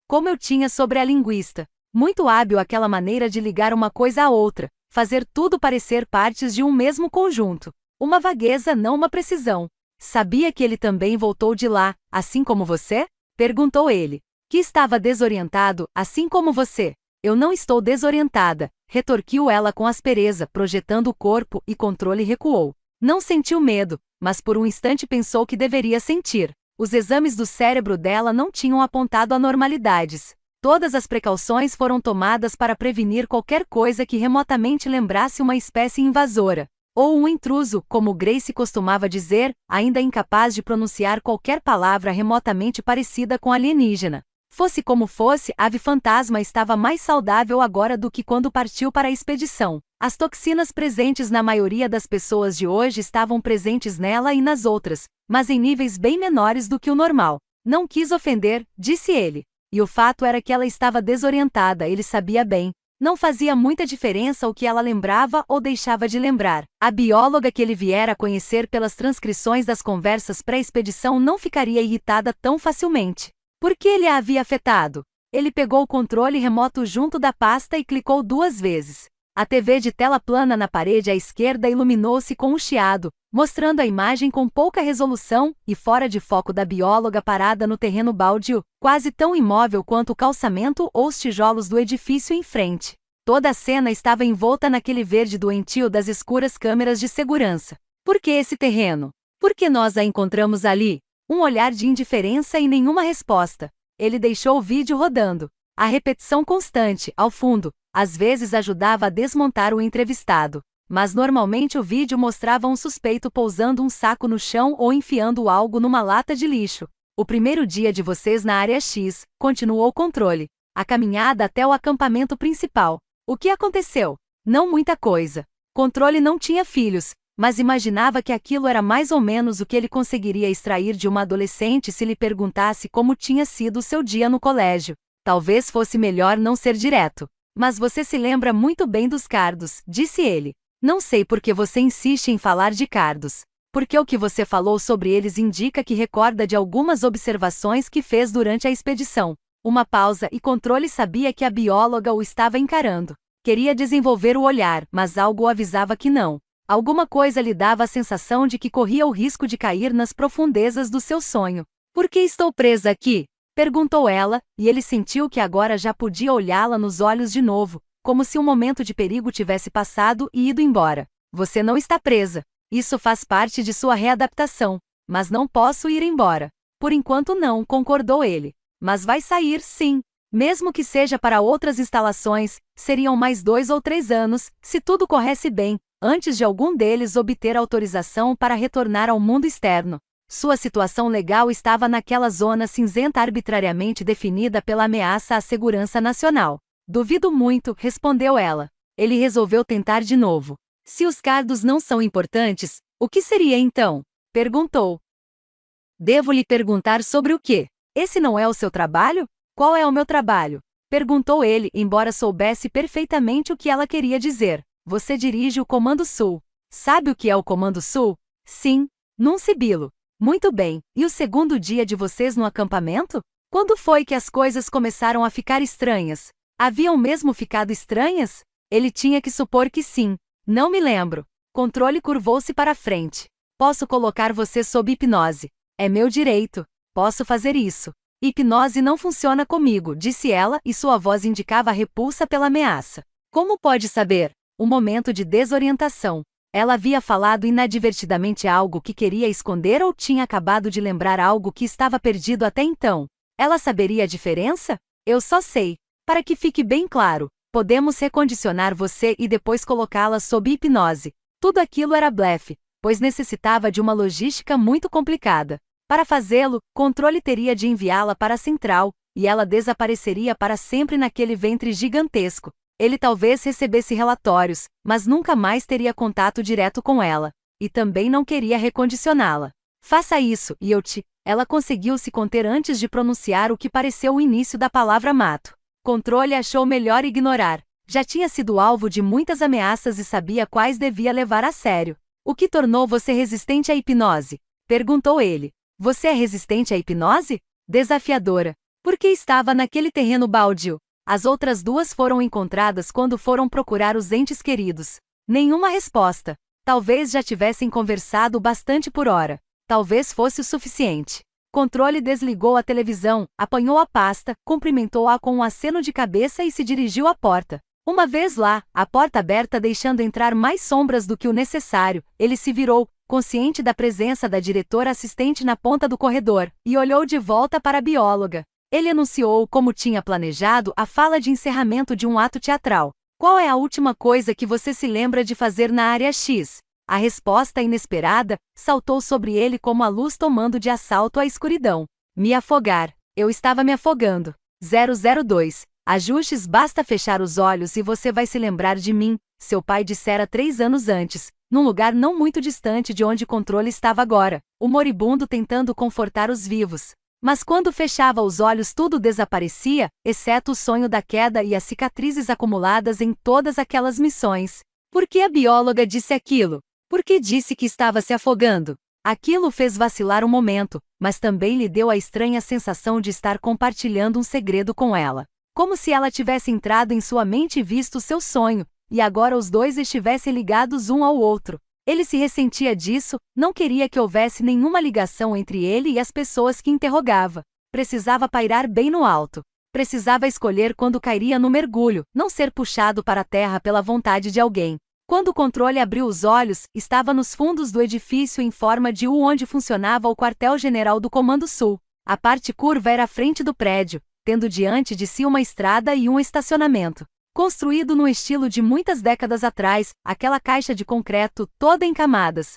Como eu tinha sobre a linguista. Muito hábil aquela maneira de ligar uma coisa a outra, fazer tudo parecer partes de um mesmo conjunto. Uma vagueza, não uma precisão. Sabia que ele também voltou de lá, assim como você? Perguntou ele. Que estava desorientado, assim como você. Eu não estou desorientada, retorquiu ela com aspereza, projetando o corpo, e Controle recuou. Não sentiu medo, mas por um instante pensou que deveria sentir. Os exames do cérebro dela não tinham apontado anormalidades. Todas as precauções foram tomadas para prevenir qualquer coisa que remotamente lembrasse uma espécie invasora. Ou um intruso, como Grace costumava dizer, ainda incapaz de pronunciar qualquer palavra remotamente parecida com alienígena. Fosse como fosse, a ave fantasma estava mais saudável agora do que quando partiu para a expedição. As toxinas presentes na maioria das pessoas de hoje estavam presentes nela e nas outras, mas em níveis bem menores do que o normal. Não quis ofender, disse ele. E o fato era que ela estava desorientada, ele sabia bem. Não fazia muita diferença o que ela lembrava ou deixava de lembrar. A bióloga que ele viera a conhecer pelas transcrições das conversas pré-expedição não ficaria irritada tão facilmente. Por que ele a havia afetado? Ele pegou o controle remoto junto da pasta e clicou 2 vezes. A TV de tela plana na parede à esquerda iluminou-se com um chiado, mostrando a imagem com pouca resolução e fora de foco da bióloga parada no terreno baldio, quase tão imóvel quanto o calçamento ou os tijolos do edifício em frente. Toda a cena estava envolta naquele verde doentio das escuras câmeras de segurança. Por que esse terreno? Por que nós a encontramos ali? Um olhar de indiferença e nenhuma resposta. Ele deixou o vídeo rodando. A repetição constante, ao fundo, às vezes ajudava a desmontar o entrevistado. Mas normalmente o vídeo mostrava um suspeito pousando um saco no chão ou enfiando algo numa lata de lixo. O primeiro dia de vocês na área X, continuou o Controle. A caminhada até o acampamento principal. O que aconteceu? Não muita coisa. Controle não tinha filhos, mas imaginava que aquilo era mais ou menos o que ele conseguiria extrair de uma adolescente se lhe perguntasse como tinha sido o seu dia no colégio. Talvez fosse melhor não ser direto. Mas você se lembra muito bem dos cardos, disse ele. Não sei por que você insiste em falar de cardos. Porque o que você falou sobre eles indica que recorda de algumas observações que fez durante a expedição. Uma pausa e Controle sabia que a bióloga o estava encarando. Queria desenvolver o olhar, mas algo o avisava que não. Alguma coisa lhe dava a sensação de que corria o risco de cair nas profundezas do seu sonho. Por que estou presa aqui? Perguntou ela, e ele sentiu que agora já podia olhá-la nos olhos de novo, como se um momento de perigo tivesse passado e ido embora. Você não está presa. Isso faz parte de sua readaptação. Mas não posso ir embora. Por enquanto não, concordou ele. Mas vai sair, sim. Mesmo que seja para outras instalações, seriam mais 2 ou 3 anos, se tudo corresse bem, antes de algum deles obter autorização para retornar ao mundo externo. Sua situação legal estava naquela zona cinzenta arbitrariamente definida pela ameaça à segurança nacional. Duvido muito, respondeu ela. Ele resolveu tentar de novo. Se os cardos não são importantes, o que seria então? Perguntou. Devo lhe perguntar sobre o quê? Esse não é o seu trabalho? Qual é o meu trabalho? Perguntou ele, embora soubesse perfeitamente o que ela queria dizer. Você dirige o Comando Sul. Sabe o que é o Comando Sul? Sim, num sibilo. Muito bem, e o segundo dia de vocês no acampamento? Quando foi que as coisas começaram a ficar estranhas? Haviam mesmo ficado estranhas? Ele tinha que supor que sim. Não me lembro. Controle curvou-se para frente. Posso colocar você sob hipnose. É meu direito. Posso fazer isso. Hipnose não funciona comigo, disse ela, e sua voz indicava a repulsa pela ameaça. Como pode saber? Um momento de desorientação. Ela havia falado inadvertidamente algo que queria esconder ou tinha acabado de lembrar algo que estava perdido até então? Ela saberia a diferença? Eu só sei. Para que fique bem claro, podemos recondicionar você e depois colocá-la sob hipnose. Tudo aquilo era blefe, pois necessitava de uma logística muito complicada. Para fazê-lo, Controle teria de enviá-la para a central, e ela desapareceria para sempre naquele ventre gigantesco. Ele talvez recebesse relatórios, mas nunca mais teria contato direto com ela. E também não queria recondicioná-la. Faça isso, e eu te... Ela conseguiu se conter antes de pronunciar o que pareceu o início da palavra mato. Controle achou melhor ignorar. Já tinha sido alvo de muitas ameaças e sabia quais devia levar a sério. O que tornou você resistente à hipnose? Perguntou ele. Você é resistente à hipnose? Desafiadora. Por que estava naquele terreno baldio? As outras duas foram encontradas quando foram procurar os entes queridos. Nenhuma resposta. Talvez já tivessem conversado bastante por hora. Talvez fosse o suficiente. Controle desligou a televisão, apanhou a pasta, cumprimentou-a com um aceno de cabeça e se dirigiu à porta. Uma vez lá, a porta aberta deixando entrar mais sombras do que o necessário, ele se virou, consciente da presença da diretora assistente na ponta do corredor, e olhou de volta para a bióloga. Ele anunciou, como tinha planejado, a fala de encerramento de um ato teatral. Qual é a última coisa que você se lembra de fazer na área X? A resposta inesperada saltou sobre ele como a luz tomando de assalto a escuridão. Me afogar. Eu estava me afogando. 002. Ajustes, basta fechar os olhos e você vai se lembrar de mim, seu pai dissera 3 anos antes, num lugar não muito distante de onde Controle estava agora, o moribundo tentando confortar os vivos. Mas quando fechava os olhos tudo desaparecia, exceto o sonho da queda e as cicatrizes acumuladas em todas aquelas missões. Por que a bióloga disse aquilo? Por que disse que estava se afogando? Aquilo fez vacilar um momento, mas também lhe deu a estranha sensação de estar compartilhando um segredo com ela. Como se ela tivesse entrado em sua mente e visto seu sonho, e agora os dois estivessem ligados um ao outro. Ele se ressentia disso, não queria que houvesse nenhuma ligação entre ele e as pessoas que interrogava. Precisava pairar bem no alto. Precisava escolher quando cairia no mergulho, não ser puxado para a terra pela vontade de alguém. Quando o Controle abriu os olhos, estava nos fundos do edifício em forma de U onde funcionava o quartel-general do Comando Sul. A parte curva era a frente do prédio, tendo diante de si uma estrada e um estacionamento. Construído no estilo de muitas décadas atrás, aquela caixa de concreto, toda em camadas.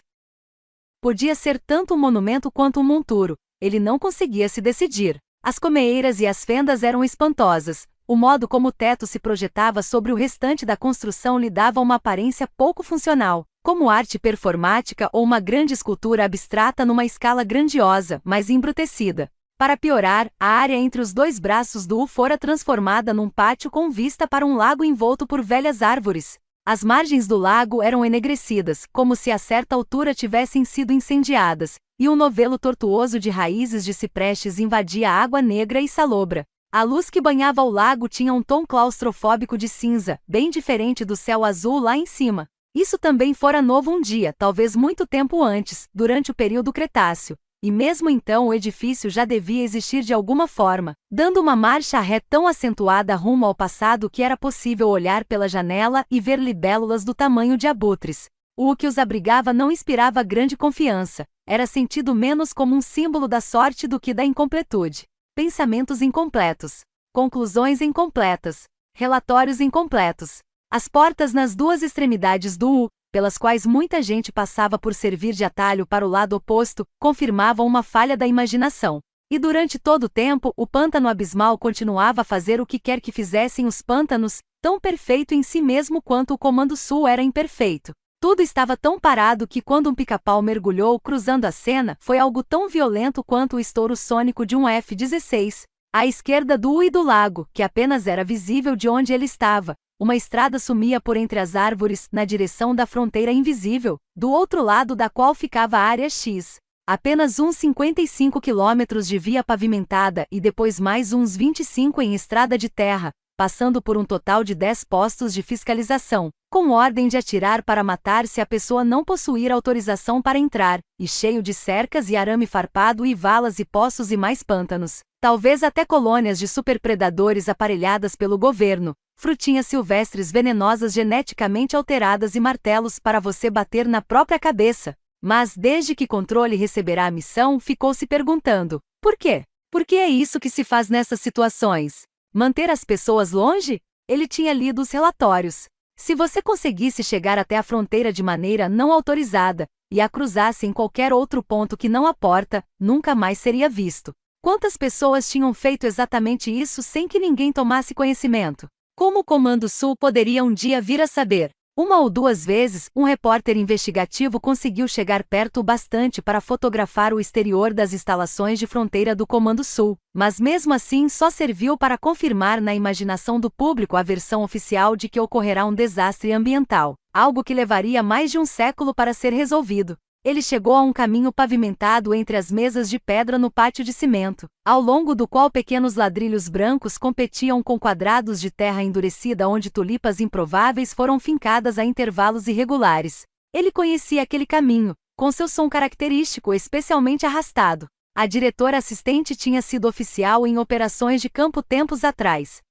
Podia ser tanto um monumento quanto um monturo, ele não conseguia se decidir. As comeeiras e as fendas eram espantosas, o modo como o teto se projetava sobre o restante da construção lhe dava uma aparência pouco funcional, como arte performática ou uma grande escultura abstrata numa escala grandiosa, mas embrutecida. Para piorar, a área entre os dois braços do U fora transformada num pátio com vista para um lago envolto por velhas árvores. As margens do lago eram enegrecidas, como se a certa altura tivessem sido incendiadas, e um novelo tortuoso de raízes de ciprestes invadia a água negra e salobra. A luz que banhava o lago tinha um tom claustrofóbico de cinza, bem diferente do céu azul lá em cima. Isso também fora novo um dia, talvez muito tempo antes, durante o período Cretáceo. E mesmo então o edifício já devia existir de alguma forma, dando uma marcha ré tão acentuada rumo ao passado que era possível olhar pela janela e ver libélulas do tamanho de abutres. O que os abrigava não inspirava grande confiança, era sentido menos como um símbolo da sorte do que da incompletude. Pensamentos incompletos. Conclusões incompletas. Relatórios incompletos. As portas nas duas extremidades do U, pelas quais muita gente passava por servir de atalho para o lado oposto, confirmavam uma falha da imaginação. E durante todo o tempo, o pântano abismal continuava a fazer o que quer que fizessem os pântanos, tão perfeito em si mesmo quanto o Comando Sul era imperfeito. Tudo estava tão parado que quando um pica-pau mergulhou cruzando a cena, foi algo tão violento quanto o estouro sônico de um F-16. À esquerda do U e do lago, que apenas era visível de onde ele estava, uma estrada sumia por entre as árvores, na direção da fronteira invisível, do outro lado da qual ficava a área X. Apenas uns 55 quilômetros de via pavimentada e depois mais uns 25 em estrada de terra, passando por um total de 10 postos de fiscalização, com ordem de atirar para matar se a pessoa não possuir autorização para entrar, e cheio de cercas e arame farpado e valas e poços e mais pântanos. Talvez até colônias de superpredadores aparelhadas pelo governo, frutinhas silvestres venenosas geneticamente alteradas e martelos para você bater na própria cabeça. Mas desde que Controle receberá a missão, ficou se perguntando, por quê? Por que é isso que se faz nessas situações? Manter as pessoas longe? Ele tinha lido os relatórios. Se você conseguisse chegar até a fronteira de maneira não autorizada, e a cruzasse em qualquer outro ponto que não a porta, nunca mais seria visto. Quantas pessoas tinham feito exatamente isso sem que ninguém tomasse conhecimento? Como o Comando Sul poderia um dia vir a saber? Uma ou duas vezes, um repórter investigativo conseguiu chegar perto o bastante para fotografar o exterior das instalações de fronteira do Comando Sul, mas mesmo assim só serviu para confirmar na imaginação do público a versão oficial de que ocorrerá um desastre ambiental, algo que levaria mais de um século para ser resolvido. Ele chegou a um caminho pavimentado entre as mesas de pedra no pátio de cimento, ao longo do qual pequenos ladrilhos brancos competiam com quadrados de terra endurecida onde tulipas improváveis foram fincadas a intervalos irregulares. Ele conhecia aquele caminho, com seu som característico especialmente arrastado. A diretora assistente tinha sido oficial em operações de campo tempos atrás.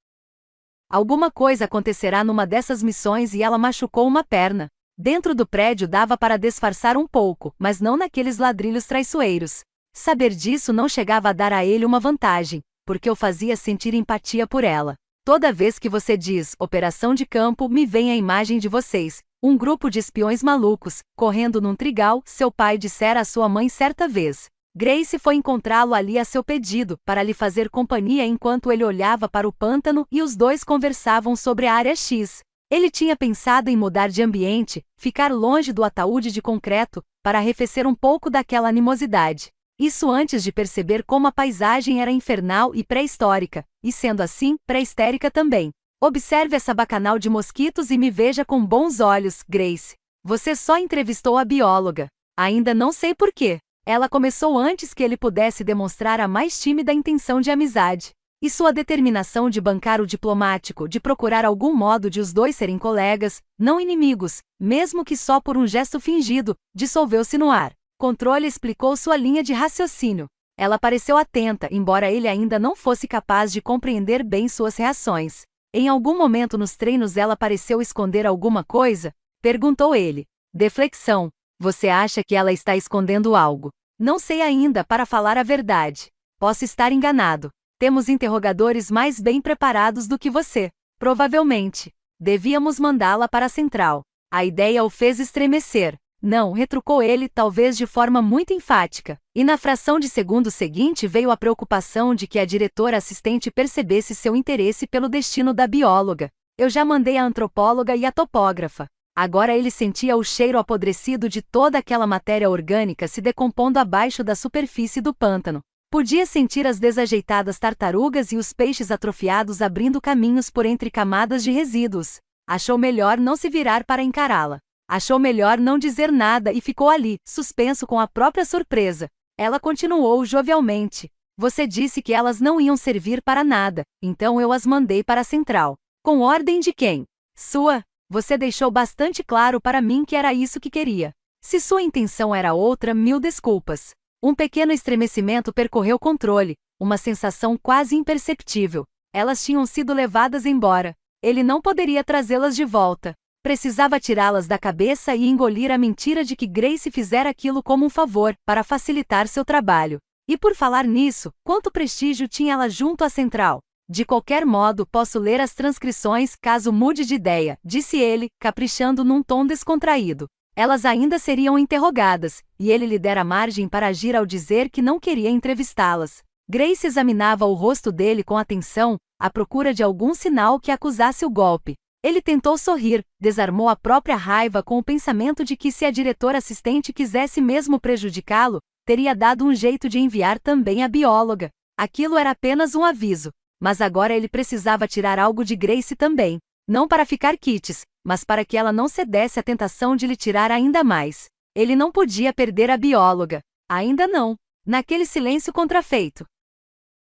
Alguma coisa acontecerá numa dessas missões e ela machucou uma perna. Dentro do prédio dava para disfarçar um pouco, mas não naqueles ladrilhos traiçoeiros. Saber disso não chegava a dar a ele uma vantagem, porque o fazia sentir empatia por ela. Toda vez que você diz operação de campo, me vem a imagem de vocês, um grupo de espiões malucos, correndo num trigal, seu pai dissera à sua mãe certa vez. Grace foi encontrá-lo ali a seu pedido, para lhe fazer companhia enquanto ele olhava para o pântano e os dois conversavam sobre a área X. Ele tinha pensado em mudar de ambiente, ficar longe do ataúde de concreto, para arrefecer um pouco daquela animosidade. Isso antes de perceber como a paisagem era infernal e pré-histórica, e sendo assim, pré-histérica também. Observe essa bacanal de mosquitos e me veja com bons olhos, Grace. Você só entrevistou a bióloga. Ainda não sei por quê. Ela começou antes que ele pudesse demonstrar a mais tímida intenção de amizade. E sua determinação de bancar o diplomático, de procurar algum modo de os dois serem colegas, não inimigos, mesmo que só por um gesto fingido, dissolveu-se no ar. Controle explicou sua linha de raciocínio. Ela pareceu atenta, embora ele ainda não fosse capaz de compreender bem suas reações. Em algum momento nos treinos ela pareceu esconder alguma coisa? Perguntou ele. Deflexão. Você acha que ela está escondendo algo? Não sei ainda, para falar a verdade. Posso estar enganado. Temos interrogadores mais bem preparados do que você. Provavelmente. Devíamos mandá-la para a central. A ideia o fez estremecer. Não, retrucou ele, talvez de forma muito enfática. E na fração de segundo seguinte veio a preocupação de que a diretora assistente percebesse seu interesse pelo destino da bióloga. Eu já mandei a antropóloga e a topógrafa. Agora ele sentia o cheiro apodrecido de toda aquela matéria orgânica se decompondo abaixo da superfície do pântano. Podia sentir as desajeitadas tartarugas e os peixes atrofiados abrindo caminhos por entre camadas de resíduos. Achou melhor não se virar para encará-la. Achou melhor não dizer nada e ficou ali, suspenso com a própria surpresa. Ela continuou jovialmente. Você disse que elas não iam servir para nada, então eu as mandei para a central. Com ordem de quem? Sua. Você deixou bastante claro para mim que era isso que queria. Se sua intenção era outra, mil desculpas. Um pequeno estremecimento percorreu o controle, uma sensação quase imperceptível. Elas tinham sido levadas embora. Ele não poderia trazê-las de volta. Precisava tirá-las da cabeça e engolir a mentira de que Grace fizera aquilo como um favor, para facilitar seu trabalho. E por falar nisso, quanto prestígio tinha ela junto à central? De qualquer modo, posso ler as transcrições, caso mude de ideia, disse ele, caprichando num tom descontraído. Elas ainda seriam interrogadas, e ele lhe dera margem para agir ao dizer que não queria entrevistá-las. Grace examinava o rosto dele com atenção, à procura de algum sinal que acusasse o golpe. Ele tentou sorrir, desarmou a própria raiva com o pensamento de que se a diretora assistente quisesse mesmo prejudicá-lo, teria dado um jeito de enviar também a bióloga. Aquilo era apenas um aviso, mas agora ele precisava tirar algo de Grace também. Não para ficar quites, mas para que ela não cedesse à tentação de lhe tirar ainda mais. Ele não podia perder a bióloga. Ainda não. Naquele silêncio contrafeito.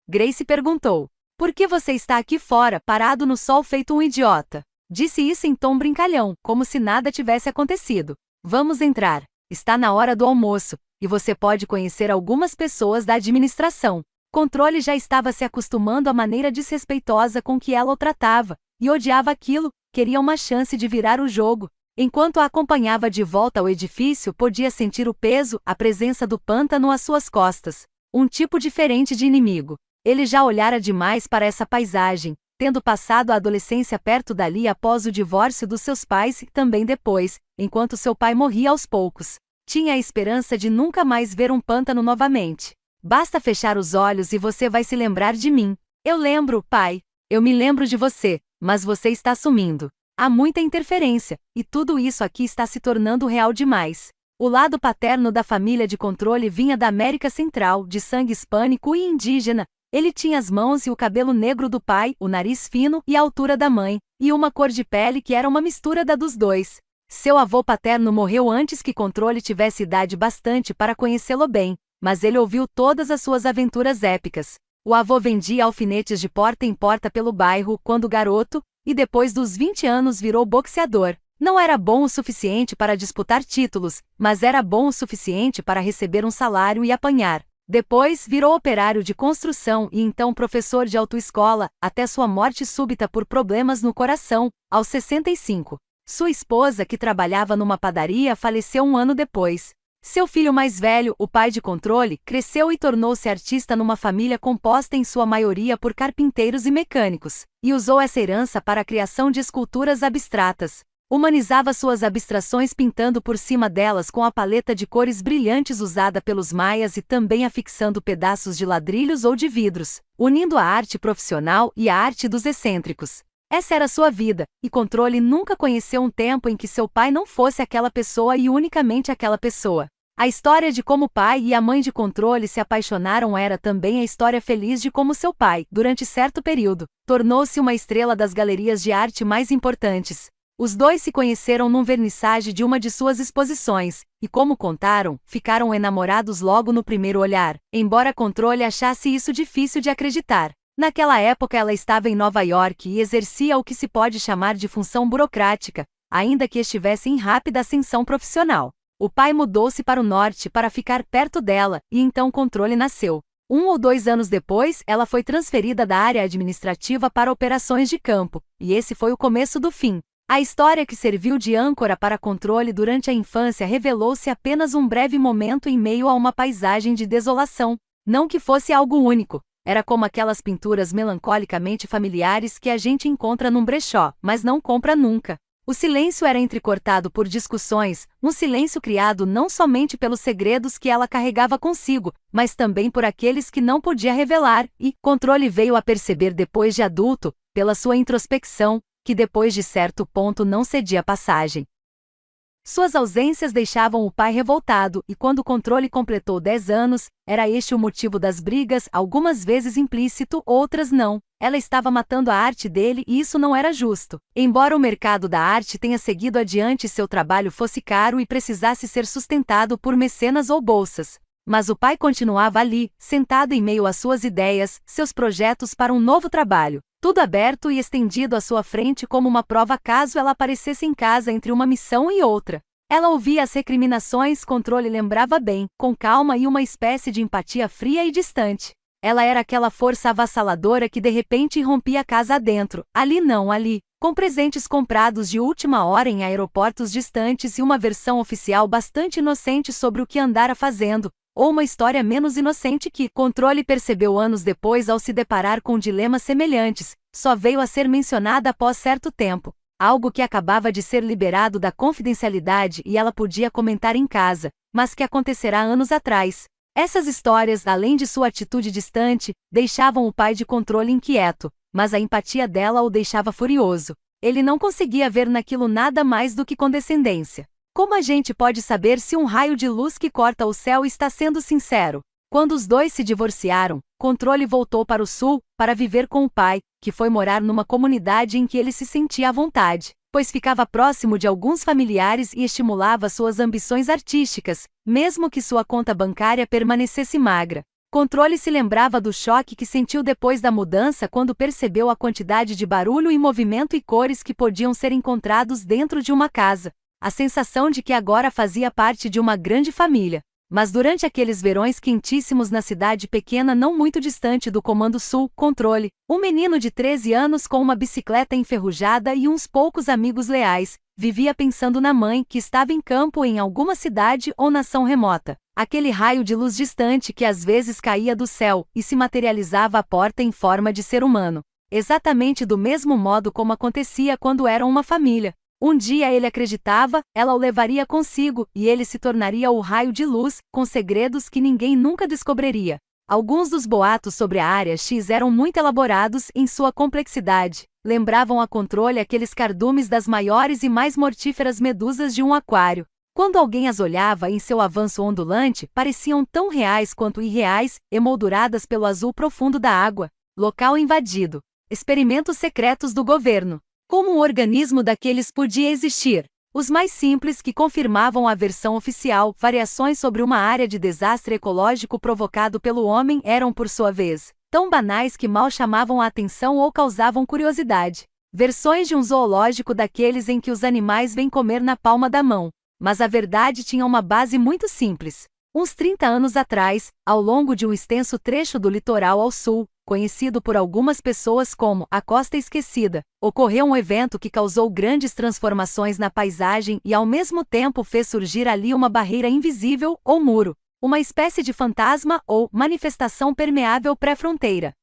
Grace perguntou. Por que você está aqui fora, parado no sol feito um idiota? Disse isso em tom brincalhão, como se nada tivesse acontecido. Vamos entrar. Está na hora do almoço, e você pode conhecer algumas pessoas da administração. Controle já estava se acostumando à maneira desrespeitosa com que ela o tratava, e odiava aquilo, queria uma chance de virar o jogo. Enquanto a acompanhava de volta ao edifício, podia sentir o peso, a presença do pântano às suas costas. Um tipo diferente de inimigo. Ele já olhara demais para essa paisagem, tendo passado a adolescência perto dali após o divórcio dos seus pais e também depois, enquanto seu pai morria aos poucos. Tinha a esperança de nunca mais ver um pântano novamente. Basta fechar os olhos e você vai se lembrar de mim. Eu lembro, pai. Eu me lembro de você, mas você está sumindo. Há muita interferência, e tudo isso aqui está se tornando real demais. O lado paterno da família de controle vinha da América Central, de sangue hispânico e indígena. Ele tinha as mãos e o cabelo negro do pai, o nariz fino e a altura da mãe, e uma cor de pele que era uma mistura da dos dois. Seu avô paterno morreu antes que Controle tivesse idade bastante para conhecê-lo bem, mas ele ouviu todas as suas aventuras épicas. O avô vendia alfinetes de porta em porta pelo bairro quando garoto, e depois dos 20 anos virou boxeador. Não era bom o suficiente para disputar títulos, mas era bom o suficiente para receber um salário e apanhar. Depois, virou operário de construção e então professor de autoescola, até sua morte súbita por problemas no coração, aos 65. Sua esposa, que trabalhava numa padaria, faleceu um ano depois. Seu filho mais velho, o pai de Controle, cresceu e tornou-se artista numa família composta em sua maioria por carpinteiros e mecânicos, e usou essa herança para a criação de esculturas abstratas. Humanizava suas abstrações pintando por cima delas com a paleta de cores brilhantes usada pelos maias e também afixando pedaços de ladrilhos ou de vidros, unindo a arte profissional e a arte dos excêntricos. Essa era sua vida, e Controle nunca conheceu um tempo em que seu pai não fosse aquela pessoa e unicamente aquela pessoa. A história de como o pai e a mãe de Controle se apaixonaram era também a história feliz de como seu pai, durante certo período, tornou-se uma estrela das galerias de arte mais importantes. Os dois se conheceram num vernissage de uma de suas exposições, e como contaram, ficaram enamorados logo no primeiro olhar, embora Controle achasse isso difícil de acreditar. Naquela época ela estava em Nova York e exercia o que se pode chamar de função burocrática, ainda que estivesse em rápida ascensão profissional. O pai mudou-se para o norte para ficar perto dela, e então Controle nasceu. 1 ou 2 anos depois, ela foi transferida da área administrativa para operações de campo, e esse foi o começo do fim. A história que serviu de âncora para Controle durante a infância revelou-se apenas um breve momento em meio a uma paisagem de desolação. Não que fosse algo único, era como aquelas pinturas melancolicamente familiares que a gente encontra num brechó, mas não compra nunca. O silêncio era entrecortado por discussões, um silêncio criado não somente pelos segredos que ela carregava consigo, mas também por aqueles que não podia revelar, e Controle veio a perceber depois de adulto, pela sua introspecção, que depois de certo ponto não cedia passagem. Suas ausências deixavam o pai revoltado, e quando Controle completou 10 anos, era este o motivo das brigas, algumas vezes implícito, outras não. Ela estava matando a arte dele e isso não era justo. Embora o mercado da arte tenha seguido adiante e seu trabalho fosse caro e precisasse ser sustentado por mecenas ou bolsas. Mas o pai continuava ali, sentado em meio às suas ideias, seus projetos para um novo trabalho. Tudo aberto e estendido à sua frente como uma prova caso ela aparecesse em casa entre uma missão e outra. Ela ouvia as recriminações, Controle lembrava bem, com calma e uma espécie de empatia fria e distante. Ela era aquela força avassaladora que de repente irrompia a casa adentro, ali não ali, com presentes comprados de última hora em aeroportos distantes e uma versão oficial bastante inocente sobre o que andara fazendo, ou uma história menos inocente que Controle percebeu anos depois ao se deparar com dilemas semelhantes, só veio a ser mencionada após certo tempo. Algo que acabava de ser liberado da confidencialidade e ela podia comentar em casa, mas que acontecerá anos atrás. Essas histórias, além de sua atitude distante, deixavam o pai de Controle inquieto, mas a empatia dela o deixava furioso. Ele não conseguia ver naquilo nada mais do que condescendência. Como a gente pode saber se um raio de luz que corta o céu está sendo sincero? Quando os dois se divorciaram, Controle voltou para o sul, para viver com o pai, que foi morar numa comunidade em que ele se sentia à vontade, pois ficava próximo de alguns familiares e estimulava suas ambições artísticas, mesmo que sua conta bancária permanecesse magra. Controle se lembrava do choque que sentiu depois da mudança quando percebeu a quantidade de barulho e movimento e cores que podiam ser encontrados dentro de uma casa. A sensação de que agora fazia parte de uma grande família. Mas durante aqueles verões quentíssimos na cidade pequena não muito distante do Comando Sul, Controle, um menino de 13 anos com uma bicicleta enferrujada e uns poucos amigos leais, vivia pensando na mãe que estava em campo em alguma cidade ou nação remota. Aquele raio de luz distante que às vezes caía do céu e se materializava à porta em forma de ser humano. Exatamente do mesmo modo como acontecia quando eram uma família. Um dia ele acreditava, ela o levaria consigo, e ele se tornaria o raio de luz, com segredos que ninguém nunca descobriria. Alguns dos boatos sobre a Área X eram muito elaborados em sua complexidade. Lembravam a controle aqueles cardumes das maiores e mais mortíferas medusas de um aquário. Quando alguém as olhava em seu avanço ondulante, pareciam tão reais quanto irreais, emolduradas pelo azul profundo da água. Local invadido. Experimentos secretos do governo. Como um organismo daqueles podia existir? Os mais simples que confirmavam a versão oficial, variações sobre uma área de desastre ecológico provocado pelo homem eram, por sua vez, tão banais que mal chamavam a atenção ou causavam curiosidade. Versões de um zoológico daqueles em que os animais vêm comer na palma da mão. Mas a verdade tinha uma base muito simples. Uns 30 anos atrás, ao longo de um extenso trecho do litoral ao sul, conhecido por algumas pessoas como a Costa Esquecida, ocorreu um evento que causou grandes transformações na paisagem e ao mesmo tempo fez surgir ali uma barreira invisível ou muro, uma espécie de fantasma ou manifestação permeável pré-fronteira.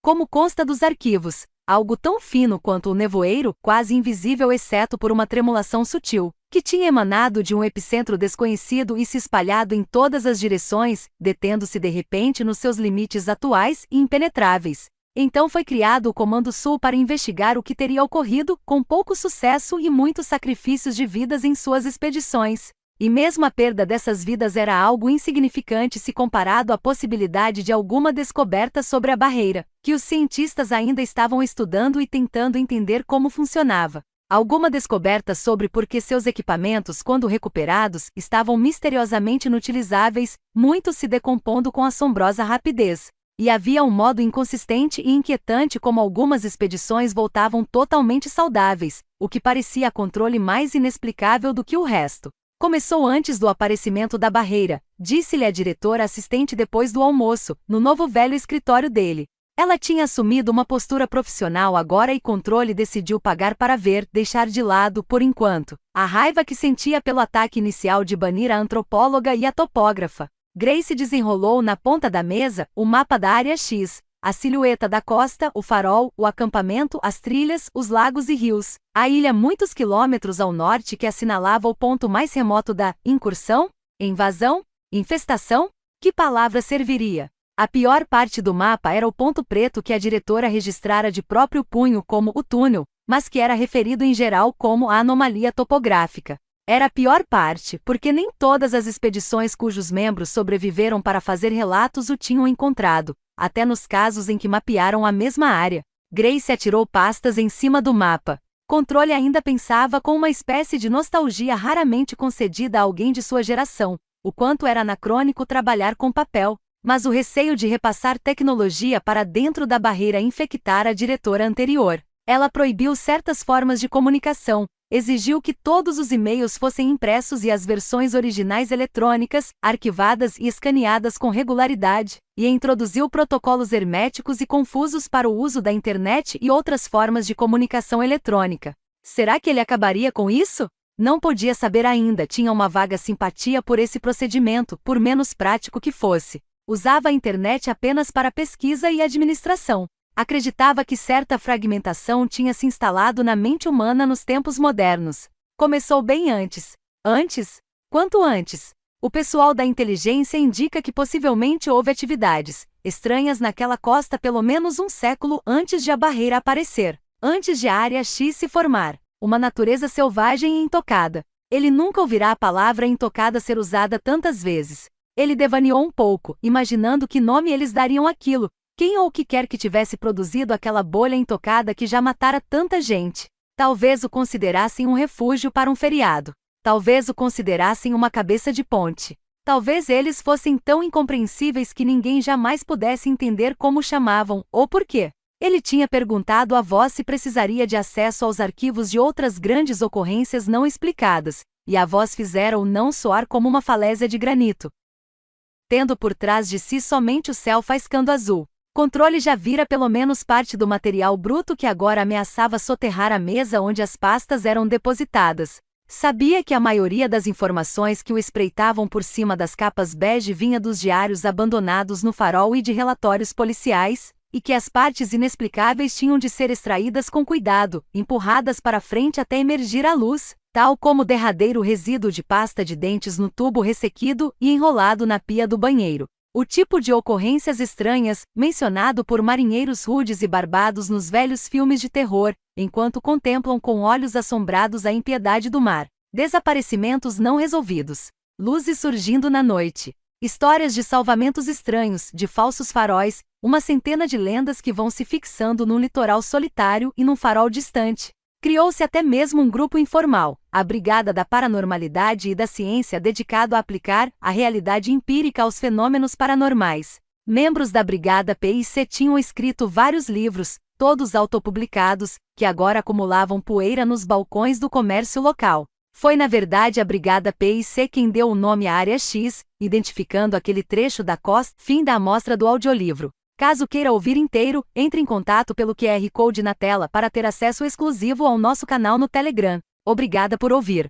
Como consta dos arquivos, algo tão fino quanto o nevoeiro, quase invisível exceto por uma tremulação sutil, que tinha emanado de um epicentro desconhecido e se espalhado em todas as direções, detendo-se de repente nos seus limites atuais e impenetráveis. Então foi criado o Comando Sul para investigar o que teria ocorrido, com pouco sucesso e muitos sacrifícios de vidas em suas expedições. E mesmo a perda dessas vidas era algo insignificante se comparado à possibilidade de alguma descoberta sobre a barreira, que os cientistas ainda estavam estudando e tentando entender como funcionava. Alguma descoberta sobre por que seus equipamentos, quando recuperados, estavam misteriosamente inutilizáveis, muitos se decompondo com assombrosa rapidez. E havia um modo inconsistente e inquietante como algumas expedições voltavam totalmente saudáveis, o que parecia a controle mais inexplicável do que o resto. Começou antes do aparecimento da barreira, disse-lhe a diretora assistente depois do almoço, no novo velho escritório dele. Ela tinha assumido uma postura profissional agora e controle decidiu pagar para ver, deixar de lado, por enquanto, a raiva que sentia pelo ataque inicial de banir a antropóloga e a topógrafa. Grace desenrolou na ponta da mesa o mapa da área X, a silhueta da costa, o farol, o acampamento, as trilhas, os lagos e rios, a ilha muitos quilômetros ao norte que assinalava o ponto mais remoto da incursão, invasão, infestação. Que palavra serviria? A pior parte do mapa era o ponto preto que a diretora registrara de próprio punho como o túnel, mas que era referido em geral como a anomalia topográfica. Era a pior parte, porque nem todas as expedições cujos membros sobreviveram para fazer relatos o tinham encontrado, até nos casos em que mapearam a mesma área. Grace atirou pastas em cima do mapa. Controle ainda pensava com uma espécie de nostalgia raramente concedida a alguém de sua geração, o quanto era anacrônico trabalhar com papel. Mas o receio de repassar tecnologia para dentro da barreira infectara a diretora anterior. Ela proibiu certas formas de comunicação, exigiu que todos os e-mails fossem impressos e as versões originais eletrônicas, arquivadas e escaneadas com regularidade, e introduziu protocolos herméticos e confusos para o uso da internet e outras formas de comunicação eletrônica. Será que ele acabaria com isso? Não podia saber ainda, tinha uma vaga simpatia por esse procedimento, por menos prático que fosse. Usava a internet apenas para pesquisa e administração. Acreditava que certa fragmentação tinha se instalado na mente humana nos tempos modernos. Começou bem antes. Antes? Quanto antes? O pessoal da inteligência indica que possivelmente houve atividades estranhas naquela costa pelo menos um século antes de a barreira aparecer, antes de a área X se formar. Uma natureza selvagem e intocada. Ele nunca ouvirá a palavra intocada ser usada tantas vezes. Ele devaneou um pouco, imaginando que nome eles dariam àquilo, quem ou o que quer que tivesse produzido aquela bolha intocada que já matara tanta gente. Talvez o considerassem um refúgio para um feriado. Talvez o considerassem uma cabeça de ponte. Talvez eles fossem tão incompreensíveis que ninguém jamais pudesse entender como chamavam, ou por quê. Ele tinha perguntado à voz se precisaria de acesso aos arquivos de outras grandes ocorrências não explicadas, e a voz fizera o não soar como uma falésia de granito, tendo por trás de si somente o céu faiscando azul. Controle já vira pelo menos parte do material bruto que agora ameaçava soterrar a mesa onde as pastas eram depositadas. Sabia que a maioria das informações que o espreitavam por cima das capas bege vinha dos diários abandonados no farol e de relatórios policiais, e que as partes inexplicáveis tinham de ser extraídas com cuidado, empurradas para frente até emergir à luz, tal como o derradeiro resíduo de pasta de dentes no tubo ressequido e enrolado na pia do banheiro. O tipo de ocorrências estranhas, mencionado por marinheiros rudes e barbados nos velhos filmes de terror, enquanto contemplam com olhos assombrados a impiedade do mar. Desaparecimentos não resolvidos. Luzes surgindo na noite. Histórias de salvamentos estranhos, de falsos faróis, uma centena de lendas que vão se fixando num litoral solitário e num farol distante. Criou-se até mesmo um grupo informal, a Brigada da Paranormalidade e da Ciência, dedicado a aplicar a realidade empírica aos fenômenos paranormais. Membros da Brigada PIC tinham escrito vários livros, todos autopublicados, que agora acumulavam poeira nos balcões do comércio local. Foi na verdade a Brigada PIC quem deu o nome à Área X, identificando aquele trecho da costa. Fim da amostra do audiolivro. Caso queira ouvir inteiro, entre em contato pelo QR Code na tela para ter acesso exclusivo ao nosso canal no Telegram. Obrigada por ouvir.